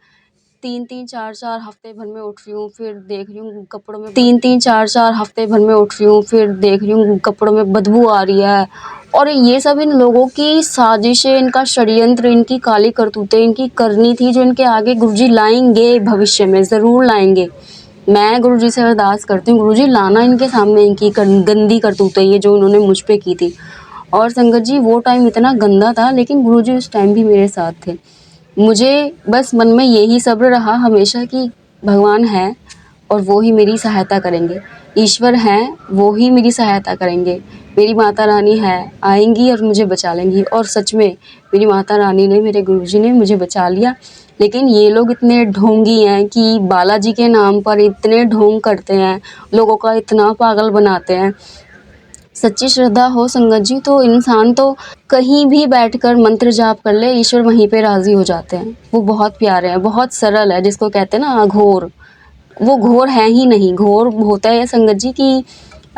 3-3 4-4 हफ्ते भर में उठ रही हूँ, फिर देख रही हूँ कपड़ों में 3-3 4-4 हफ्ते भर में उठ रही हूँ, फिर देख रही हूँ कपड़ों में बदबू आ रही है। और ये सब इन लोगों की साजिशें, इनका षड्यंत्र, इनकी काली करतूतें इनकी करनी थी, जो इनके आगे गुरुजी लाएंगे, भविष्य में ज़रूर लाएंगे। मैं गुरुजी से अरदास करती हूँ गुरुजी लाना इनके सामने इनकी गंदी करतूतें ये जो इन्होंने मुझ पे की थी। और संगत जी वो टाइम इतना गंदा था लेकिन गुरुजी उस टाइम भी मेरे साथ थे। मुझे बस मन में यही सब्र रहा हमेशा कि भगवान है और वो ही मेरी सहायता करेंगे, ईश्वर हैं वो ही मेरी सहायता करेंगे, मेरी माता रानी है आएंगी और मुझे बचा लेंगी। और सच में मेरी माता रानी ने, मेरे गुरुजी ने मुझे बचा लिया। लेकिन ये लोग इतने ढोंगी हैं कि बालाजी के नाम पर इतने ढोंग करते हैं, लोगों का इतना पागल बनाते हैं। सच्ची श्रद्धा हो संगत जी तो इंसान तो कहीं भी बैठकर मंत्र जाप कर ले, ईश्वर वहीं पे राजी हो जाते हैं। वो बहुत प्यारे हैं, बहुत सरल है, जिसको कहते हैं ना अघोर, वो घोर है ही नहीं। घोर होता है संगत जी की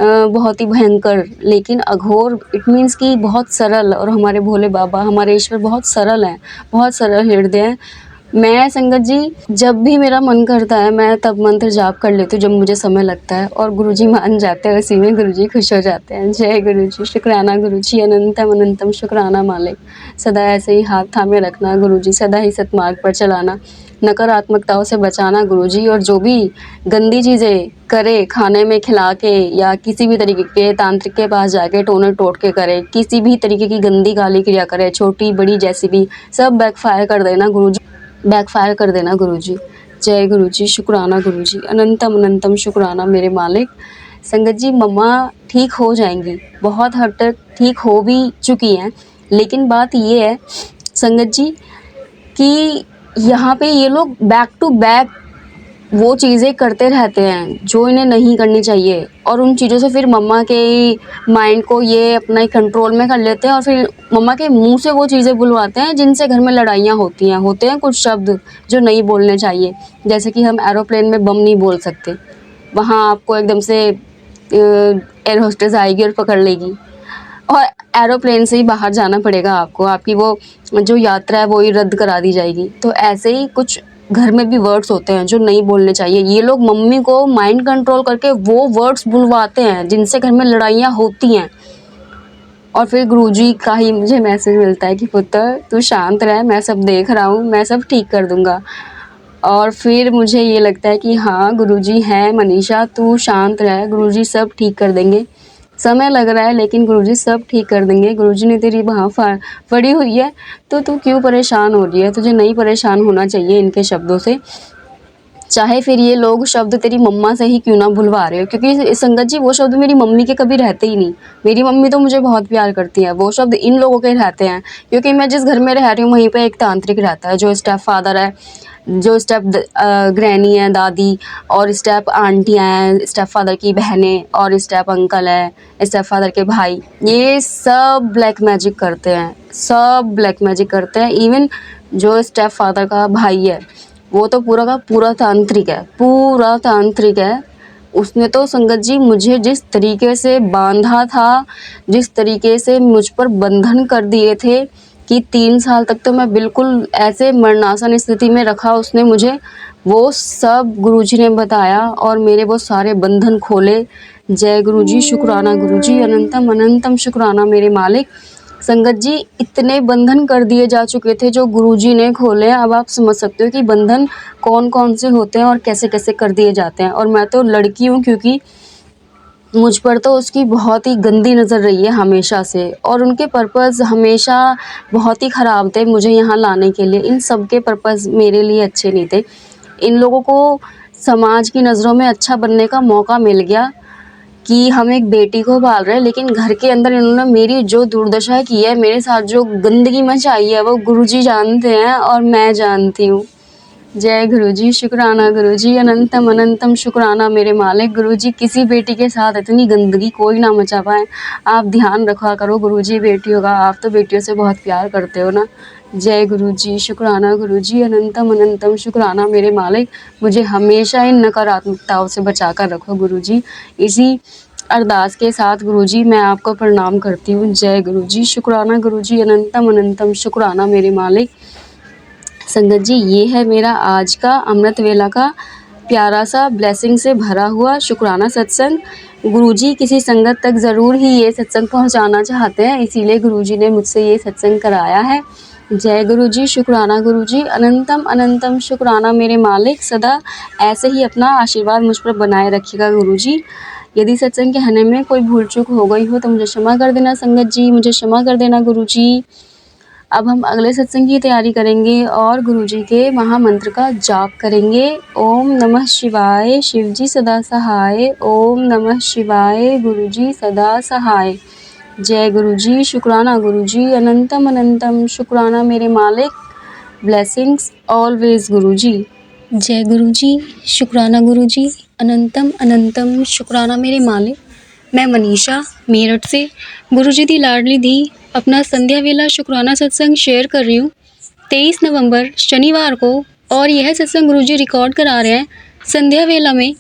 बहुत ही भयंकर, लेकिन अघोर इट मीन्स कि बहुत सरल। और हमारे भोले बाबा, हमारे ईश्वर बहुत सरल हैं, बहुत सरल हृदय हैं। मैं संगत जी जब भी मेरा मन करता है मैं तब मंत्र जाप कर लेती हूँ जब मुझे समय लगता है, और गुरुजी मान जाते हैं, उसी में गुरुजी खुश हो जाते हैं। जय गुरुजी, शुक्राना गुरुजी, अनंतम अनंतम शुक्राना मालिक। सदा ऐसे ही हाथ थामे रखना गुरुजी, सदा ही सतमार्ग पर चलाना, नकारात्मकताओं से बचाना गुरुजी। और जो भी गंदी चीज़ें करे, खाने में खिला के या किसी भी तरीके के तांत्रिक के पास जाके टोने टोट के करे, किसी भी तरीके की गंदी काली क्रिया करे, छोटी बड़ी जैसी भी, सब बैकफायर कर देना गुरुजी, बैकफायर कर देना गुरुजी। जय गुरुजी, शुक्राना गुरुजी, अनंतम अनंतम शुक्राना मेरे मालिक। संगत जी मम्मा ठीक हो जाएंगी, बहुत हद तक ठीक हो भी चुकी हैं। लेकिन बात ये है संगत जी कि यहाँ पे ये लोग बैक टू बैक वो चीज़ें करते रहते हैं जो इन्हें नहीं करनी चाहिए, और उन चीज़ों से फिर मम्मा के माइंड को ये अपना कंट्रोल में कर लेते हैं, और फिर मम्मा के मुंह से वो चीज़ें बुलवाते हैं जिनसे घर में लड़ाइयाँ होती हैं। होते हैं कुछ शब्द जो नहीं बोलने चाहिए, जैसे कि हम एरोप्लेन में बम नहीं बोल सकते, वहाँ आपको एकदम से एयर होस्टेस आएगी और पकड़ लेगी, और एरोप्लेन से ही बाहर जाना पड़ेगा आपको, आपकी वो जो यात्रा है वो ही रद्द करा दी जाएगी। तो ऐसे ही कुछ घर में भी वर्ड्स होते हैं जो नहीं बोलने चाहिए। ये लोग मम्मी को माइंड कंट्रोल करके वो वर्ड्स बुलवाते हैं जिनसे घर में लड़ाइयाँ होती हैं। और फिर गुरुजी का ही मुझे मैसेज मिलता है कि पुत्र तू शांत रह, मैं सब देख रहा हूँ, मैं सब ठीक कर दूँगा। और फिर मुझे ये लगता है कि हाँ गुरुजी हैं, मनीषा तू शांत रह, गुरुजी सब ठीक कर देंगे। समय लग रहा है लेकिन गुरुजी सब ठीक कर देंगे। गुरुजी ने तेरी बाँह फड़ी हुई है तो तू क्यों परेशान हो रही है, तुझे नहीं परेशान होना चाहिए इनके शब्दों से। चाहे फिर ये लोग शब्द तेरी मम्मा से ही क्यों ना भुलवा रहे हो, क्योंकि संगत जी वो शब्द मेरी मम्मी के कभी रहते ही नहीं। मेरी मम्मी तो मुझे बहुत प्यार करती है, वो शब्द इन लोगों के रहते हैं। क्योंकि मैं जिस घर में रह रही हूँ वहीं पे एक तांत्रिक रहता है, जो स्टेप फादर है, जो स्टेप ग्रैनी है, दादी, और स्टेप आंटियाँ हैं, स्टेप फादर की बहनें, और स्टेप अंकल है, स्टेप फादर के भाई, ये सब ब्लैक मैजिक करते हैं, सब ब्लैक मैजिक करते हैं। इवन जो स्टेप फादर का भाई है वो तो पूरा का पूरा तांत्रिक है, पूरा तांत्रिक है। उसने तो संगत जी मुझे जिस तरीके से बांधा था, जिस तरीके से मुझ पर बंधन कर दिए थे कि 3 साल तक तो मैं बिल्कुल ऐसे मरणासन स्थिति में रखा उसने मुझे। वो सब गुरुजी ने बताया और मेरे वो सारे बंधन खोले। जय गुरुजी, शुक्राना गुरुजी, अनंतम अनंतम शुक्राना मेरे मालिक। संगत जी, इतने बंधन कर दिए जा चुके थे जो गुरुजी ने खोले। अब आप समझ सकते हो कि बंधन कौन कौन से होते हैं और कैसे कैसे कर दिए जाते हैं। और मैं तो लड़की हूँ, क्योंकि मुझ पर तो उसकी बहुत ही गंदी नज़र रही है हमेशा से, और उनके पर्पज़ हमेशा बहुत ही ख़राब थे मुझे यहाँ लाने के लिए। इन सब के पर्पज़ मेरे लिए अच्छे नहीं थे। इन लोगों को समाज की नज़रों में अच्छा बनने का मौका मिल गया कि हम एक बेटी को पाल रहे हैं, लेकिन घर के अंदर इन्होंने मेरी जो दुर्दशा की है, मेरे साथ जो गंदगी मचाई है, वो गुरुजी जानते हैं और मैं जानती हूँ। जय गुरुजी, शुक्राना गुरुजी, अनंतम अनंतम शुक्राना मेरे मालिक। गुरुजी, किसी बेटी के साथ इतनी गंदगी कोई ना मचा पाए। आप ध्यान रखा करो गुरुजी बेटियों का, आप तो बेटियों से बहुत प्यार करते हो ना। जय गुरुजी, शुक्राना गुरुजी, अनंतम अनंतम शुक्राना मेरे मालिक। मुझे हमेशा इन नकारात्मकताओं से बचा कर रखो गुरुजी। इसी अरदास के साथ गुरुजी मैं आपको प्रणाम करती हूँ। जय गुरुजी, शुक्राना गुरुजी, अनंतम अनंतम शुक्राना मेरे मालिक। संगत जी, ये है मेरा आज का अमृत वेला का प्यारा सा ब्लेसिंग से भरा हुआ शुक्राना सत्संग। गुरुजी किसी संगत तक ज़रूर ही ये सत्संग पहुंचाना चाहते हैं, इसीलिए गुरुजी ने मुझसे ये सत्संग कराया है। जय गुरुजी, शुक्राना गुरुजी, अनंतम अनंतम शुक्राना मेरे मालिक। सदा ऐसे ही अपना आशीर्वाद मुझ पर बनाए रखिएगा गुरुजी। यदि सत्संग कहने में कोई भूल चूक हो गई हो तो मुझे क्षमा कर देना संगत जी, मुझे क्षमा कर देना गुरुजी। अब हम अगले सत्संग की तैयारी करेंगे और गुरुजी के महामंत्र का जाप करेंगे। ओम नमः शिवाय, शिवजी सदा सहाय। ओम नमः शिवाय, गुरुजी सदा सहाय। जय गुरुजी, शुक्राना गुरुजी, अनंतम अनंतम शुक्राना मेरे मालिक। ब्लेसिंग्स ऑलवेज गुरुजी। जय गुरुजी, शुक्राना गुरुजी, अनंतम अनंतम शुक्राना मेरे मालिक। मैं मनीषा मेरठ से गुरुजी दी लाडली दी अपना संध्या वेला शुक्राना सत्संग शेयर कर रही हूँ 23 नवंबर शनिवार को, और यह सत्संग गुरुजी रिकॉर्ड करा रहे हैं संध्या वेला में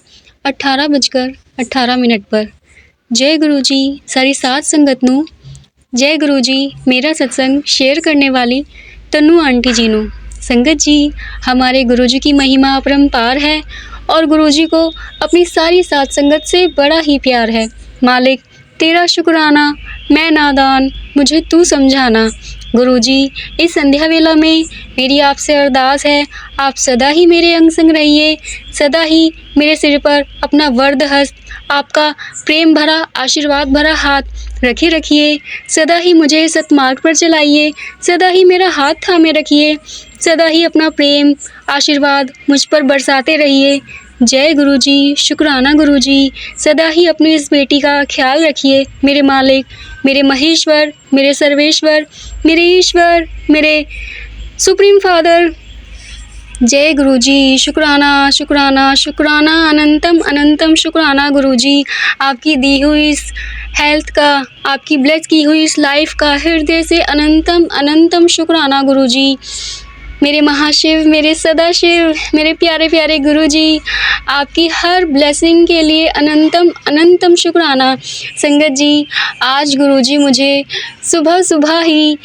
18:18 पर। जय गुरुजी सारी सात संगत नू। जय गुरुजी मेरा सत्संग शेयर करने वाली तन्नू आंटी जी नू। संगत जी, हमारे गुरुजी की महिमा अपरंपार है और गुरुजी को अपनी सारी सात संगत से बड़ा ही प्यार है। मालिक तेरा शुक्राना, मैं नादान मुझे तू समझाना। गुरुजी, इस संध्या वेला में मेरी आपसे अरदास है, आप सदा ही मेरे अंग संग रहिए, सदा ही मेरे सिर पर अपना वरद हस्त, आपका प्रेम भरा आशीर्वाद भरा हाथ रखे रखिए, सदा ही मुझे सतमार्ग पर चलाइए, सदा ही मेरा हाथ थामे रखिए, सदा ही अपना प्रेम आशीर्वाद मुझ पर बरसाते रहिए। जय गुरुजी, शुक्राना गुरुजी, सदा ही अपनी इस बेटी का ख्याल रखिए मेरे मालिक, मेरे महेश्वर, मेरे सर्वेश्वर, मेरे ईश्वर, मेरे सुप्रीम फादर। जय गुरुजी, शुक्राना शुक्राना शुक्राना, अनंतम अनंतम शुक्राना गुरुजी। आपकी दी हुई इस हेल्थ का, आपकी ब्लेस की हुई इस लाइफ का हृदय से अनंतम अनंतम शुक्राना गुरुजी। मेरे महाशिव, मेरे सदाशिव, मेरे प्यारे प्यारे गुरुजी, आपकी हर ब्लेसिंग के लिए अनंतम अनंतम शुक्राना। संगत जी, आज गुरुजी मुझे सुबह सुबह ही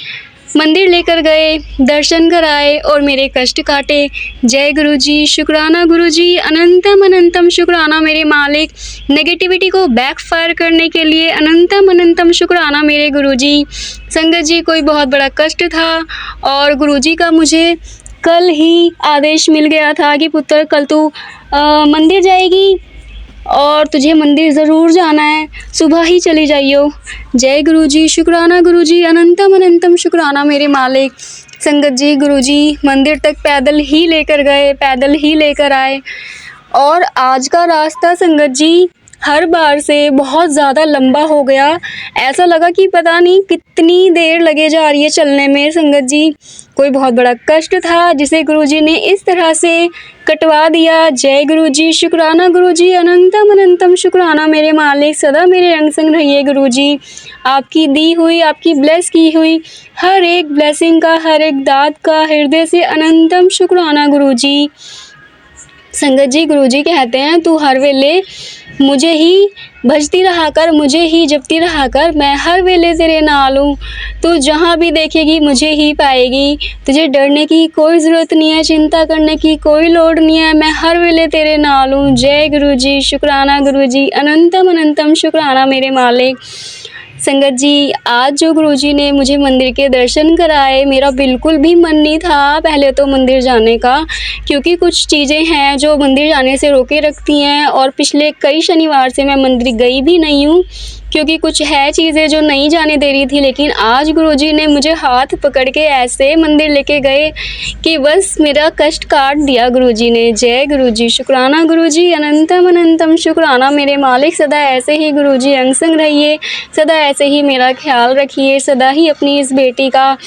मंदिर लेकर गए, दर्शन कराए और मेरे कष्ट काटे। जय गुरुजी, शुक्राना गुरुजी, अनंतम अनंतम शुक्राना मेरे मालिक। नेगेटिविटी को बैकफायर करने के लिए अनंतम अनंतम शुक्राना मेरे गुरुजी। संगत जी, कोई बहुत बड़ा कष्ट था और गुरुजी का मुझे कल ही आदेश मिल गया था कि पुत्र कल तू मंदिर जाएगी और तुझे मंदिर ज़रूर जाना है, सुबह ही चली जाइयो। जय गुरुजी, शुक्राना गुरुजी, अनंतम अनंतम शुक्राना मेरे मालिक। संगत जी, गुरुजी मंदिर तक पैदल ही लेकर गए, पैदल ही लेकर आए, और आज का रास्ता संगत जी हर बार से बहुत ज़्यादा लंबा हो गया। ऐसा लगा कि पता नहीं कितनी देर लगे जा रही है चलने में। संगत जी, कोई बहुत बड़ा कष्ट था जिसे गुरुजी ने इस तरह से कटवा दिया। जय गुरुजी, शुक्राना गुरुजी, अनंतम अनंतम शुक्राना मेरे मालिक। सदा मेरे अंग संग रहिए गुरुजी। आपकी दी हुई, आपकी ब्लेस की हुई हर एक ब्लेसिंग का, हर एक दात का हृदय से अनंतम शुक्राना गुरुजी। संगत जी, गुरुजी कहते हैं तू हर वेले मुझे ही भजती रहा कर, मुझे ही जपती रहा कर, मैं हर वेले तेरे नाल हूँ। तू जहाँ भी देखेगी मुझे ही पाएगी, तुझे डरने की कोई ज़रूरत नहीं है, चिंता करने की कोई लोड़ नहीं है, मैं हर वेले तेरे नाल हूँ। जय गुरुजी, शुक्राना गुरुजी, अनंतम अनंतम शुक्राना मेरे मालिक। संगत जी, आज जो गुरुजी ने मुझे मंदिर के दर्शन कराए, मेरा बिल्कुल भी मन नहीं था पहले तो मंदिर जाने का, क्योंकि कुछ चीज़ें हैं जो मंदिर जाने से रोके रखती हैं, और पिछले कई शनिवार से मैं मंदिर गई भी नहीं हूँ, क्योंकि कुछ है चीज़ें जो नहीं जाने दे रही थी। लेकिन आज गुरुजी ने मुझे हाथ पकड़ के ऐसे मंदिर लेके गए कि बस मेरा कष्ट काट दिया गुरुजी ने। जय गुरुजी, शुक्राना गुरुजी, अनंतम अनंतम शुक्राना मेरे मालिक। सदा ऐसे ही गुरुजी अंग संग रहिए, सदा ऐसे ही मेरा ख्याल रखिए, सदा ही अपनी इस बेटी का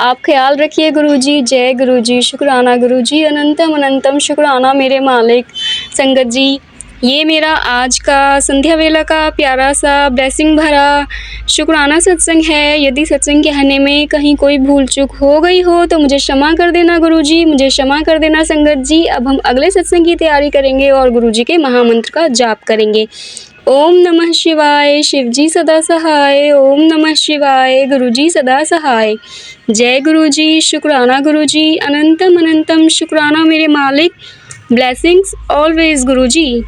आप ख्याल रखिए गुरुजी। जय गुरुजी, शुक्राना गुरुजी, अनंतम अनंतम शुक्राना मेरे मालिक। संगत जी, ये मेरा आज का संध्या वेला का प्यारा सा ब्लेसिंग भरा शुक्राना सत्संग है। यदि सत्संग कहने में कहीं कोई भूल चूक हो गई हो तो मुझे क्षमा कर देना गुरुजी, मुझे क्षमा कर देना संगत जी। अब हम अगले सत्संग की तैयारी करेंगे और गुरुजी के महामंत्र का जाप करेंगे। ओम नमः शिवाय, शिवजी सदा सहाय। ओम नमः शिवाय, गुरुजी सदा सहाय। जय गुरुजी, शुक्राना गुरुजी, अनंतम अनंतम शुक्राना मेरे मालिक। ब्लेसिंग्स ऑलवेज गुरुजी।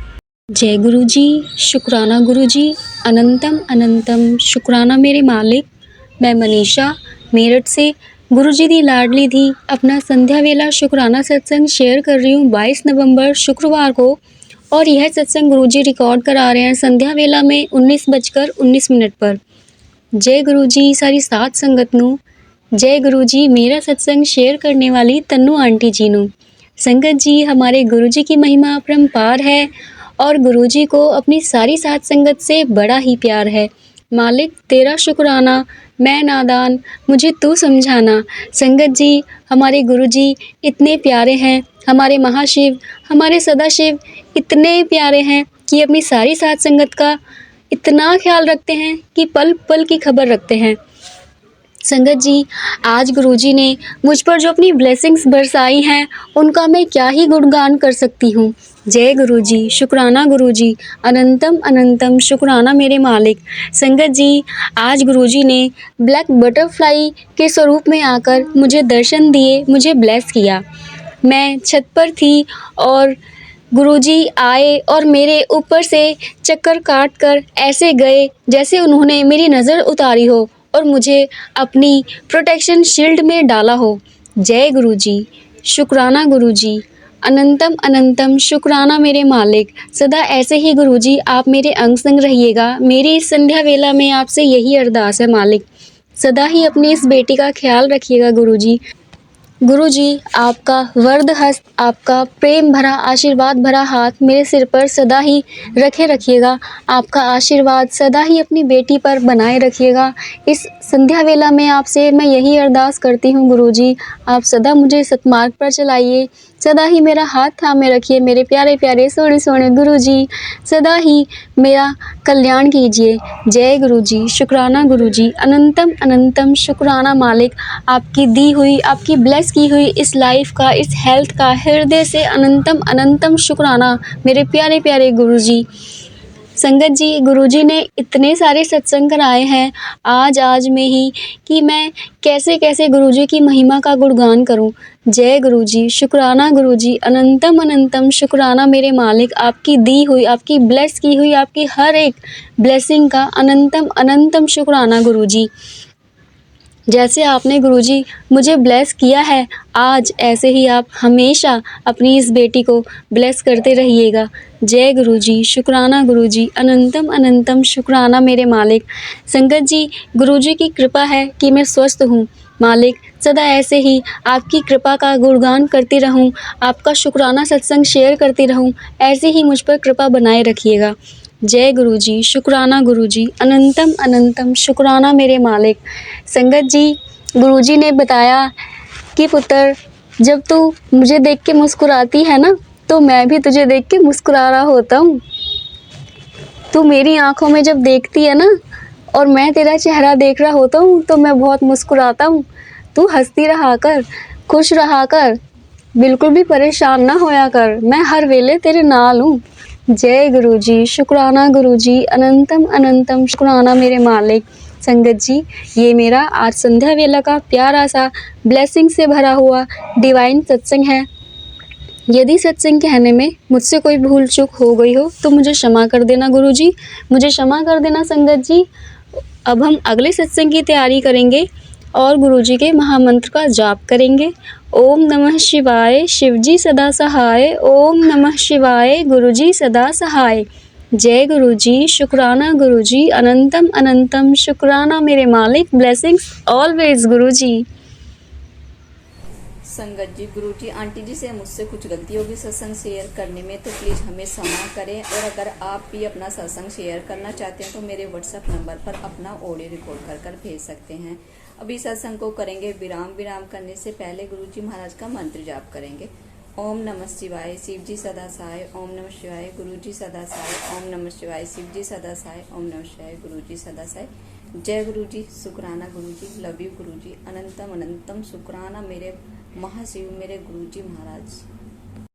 जय गुरुजी, शुक्राना गुरुजी, अनंतम अनंतम शुक्राना मेरे मालिक। मैं मनीषा मेरठ से गुरुजी दी लाडली दी अपना संध्या वेला शुक्राना सत्संग शेयर कर रही हूँ 22 नवंबर शुक्रवार को, और यह सत्संग गुरुजी रिकॉर्ड करा रहे हैं संध्या वेला में 19:19 पर। जय गुरुजी सारी सात संगत नू। जय गुरुजी मेरा सत्संग शेयर करने वाली तन्नू आंटी जी नू। संगत जी, हमारे गुरुजी की महिमा अपरंपार है और गुरुजी को अपनी सारी सात संगत से बड़ा ही प्यार है। मालिक तेरा शुक्राना, मैं नादान मुझे तू समझाना। संगत जी, हमारे गुरुजी इतने प्यारे हैं, हमारे महाशिव, हमारे सदाशिव इतने प्यारे हैं कि अपनी सारी सात संगत का इतना ख्याल रखते हैं कि पल पल की खबर रखते हैं। संगत जी, आज गुरुजी ने मुझ पर जो अपनी ब्लेसिंग्स बरसाई हैं उनका मैं क्या ही गुणगान कर सकती हूँ। जय गुरुजी, शुक्राना गुरुजी, अनंतम अनंतम शुक्राना मेरे मालिक। संगत जी, आज गुरुजी ने ब्लैक बटरफ्लाई के स्वरूप में आकर मुझे दर्शन दिए, मुझे ब्लेस किया। मैं छत पर थी और गुरुजी आए और मेरे ऊपर से चक्कर काट कर ऐसे गए जैसे उन्होंने मेरी नज़र उतारी हो और मुझे अपनी प्रोटेक्शन शील्ड में डाला हो। जय गुरुजी, शुक्राना गुरुजी, अनंतम अनंतम शुक्राना मेरे मालिक। सदा ऐसे ही गुरुजी आप मेरे अंग संग रहिएगा। मेरी इस संध्या वेला में आपसे यही अरदास है मालिक, सदा ही अपनी इस बेटी का ख्याल रखिएगा गुरुजी। गुरुजी, आपका वरद हस्त, आपका प्रेम भरा आशीर्वाद भरा हाथ मेरे सिर पर सदा ही रखे रखिएगा। आपका आशीर्वाद सदा ही अपनी बेटी पर बनाए रखिएगा। इस संध्या वेला में आपसे मैं यही अरदास करती हूँ गुरुजी, आप सदा मुझे सतमार्ग पर चलाइए, सदा ही मेरा हाथ थामे रखिए मेरे प्यारे प्यारे सोने सोने गुरुजी, सदा ही मेरा कल्याण कीजिए। जय गुरुजी, शुक्राना गुरुजी, अनंतम अनंतम शुक्राना मालिक। आपकी दी हुई, आपकी ब्लेस की हुई इस लाइफ का, इस हेल्थ का हृदय से अनंतम अनंतम शुक्राना मेरे प्यारे प्यारे गुरुजी। संगत जी, गुरुजी ने इतने सारे सत्संग कराए हैं आज में ही कि मैं कैसे कैसे गुरुजी की महिमा का गुणगान करूं। जय गुरुजी, शुक्राना गुरुजी, अनंतम अनंतम शुक्राना मेरे मालिक। आपकी दी हुई, आपकी ब्लेस की हुई, आपकी हर एक ब्लेसिंग का अनंतम अनंतम शुक्राना गुरुजी। जैसे आपने गुरुजी मुझे ब्लेस किया है आज, ऐसे ही आप हमेशा अपनी इस बेटी को ब्लेस करते रहिएगा। जय गुरुजी, शुक्राना गुरुजी, अनंतम अनंतम शुक्राना मेरे मालिक। संगत जी, गुरुजी की कृपा है कि मैं स्वस्थ हूँ मालिक। सदा ऐसे ही आपकी कृपा का गुणगान करती रहूँ, आपका शुक्राना सत्संग शेयर करती रहूँ, ऐसे ही मुझ पर कृपा बनाए रखिएगा। जय गुरुजी, शुक्राना गुरुजी, अनंतम अनंतम शुक्राना मेरे मालिक। संगत जी, गुरुजी ने बताया कि पुत्र, जब तू मुझे देख के मुस्कुराती है ना, तो मैं भी तुझे देख के मुस्कुरा रहा होता हूँ। तू मेरी आंखों में जब देखती है ना और मैं तेरा चेहरा देख रहा होता हूँ तो मैं बहुत मुस्कुराता हूँ। तू हंसती रहा कर, खुश रहा कर, बिल्कुल भी परेशान ना होया कर, मैं हर वेले तेरे नाल हूँ। जय गुरु जी, शुक्राना गुरु जी, अनंतम अनंतम शुक्राना मेरे मालिक। संगत जी, ये मेरा आज संध्या वेला का प्यारा सा ब्लेसिंग से भरा हुआ डिवाइन सत्संग है। यदि सत्संग कहने में मुझसे कोई भूल चूक हो गई हो तो मुझे क्षमा कर देना गुरु जी, मुझे क्षमा कर देना संगत जी। अब हम अगले सत्संग की तैयारी करेंगे और गुरु जी के महामंत्र का जाप करेंगे। ओम नमः शिवाय, शिवजी सदा सहाय। ओम नमः शिवाय, गुरु जी सदा सहाय। जय गुरु जी, शुक्राना गुरु जी, अनंतम अनंतम शुक्राना मेरे मालिक। ब्लेसिंग्स ऑलवेज गुरु जी। संगत जी, गुरु जी, आंटी जी से मुझसे कुछ गलती होगी सत्संग शेयर करने में तो प्लीज़ हमें क्षमा करें। और अगर आप भी अपना सत्संग शेयर करना चाहते हैं तो मेरे व्हाट्सएप नंबर पर अपना ऑडियो रिकॉर्ड कर भेज सकते हैं। अभी सत्संग को करेंगे विराम। विराम करने से पहले गुरु जी महाराज का मंत्र जाप करेंगे। ओम नमः शिवाय, शिव जी सदा सहाय। ओम नमः शिवाय, गुरु जी सदा सहाय। ओम नमः शिवाय, शिव जी सदा सहाय। ओम नमः शिवाय, गुरु जी सदा सहाय। जय गुरु जी, शुक्राना गुरु जी, लव यू गुरु जी, अनंतम अनंतम शुक्राना मेरे महाशिव, मेरे गुरु जी महाराज।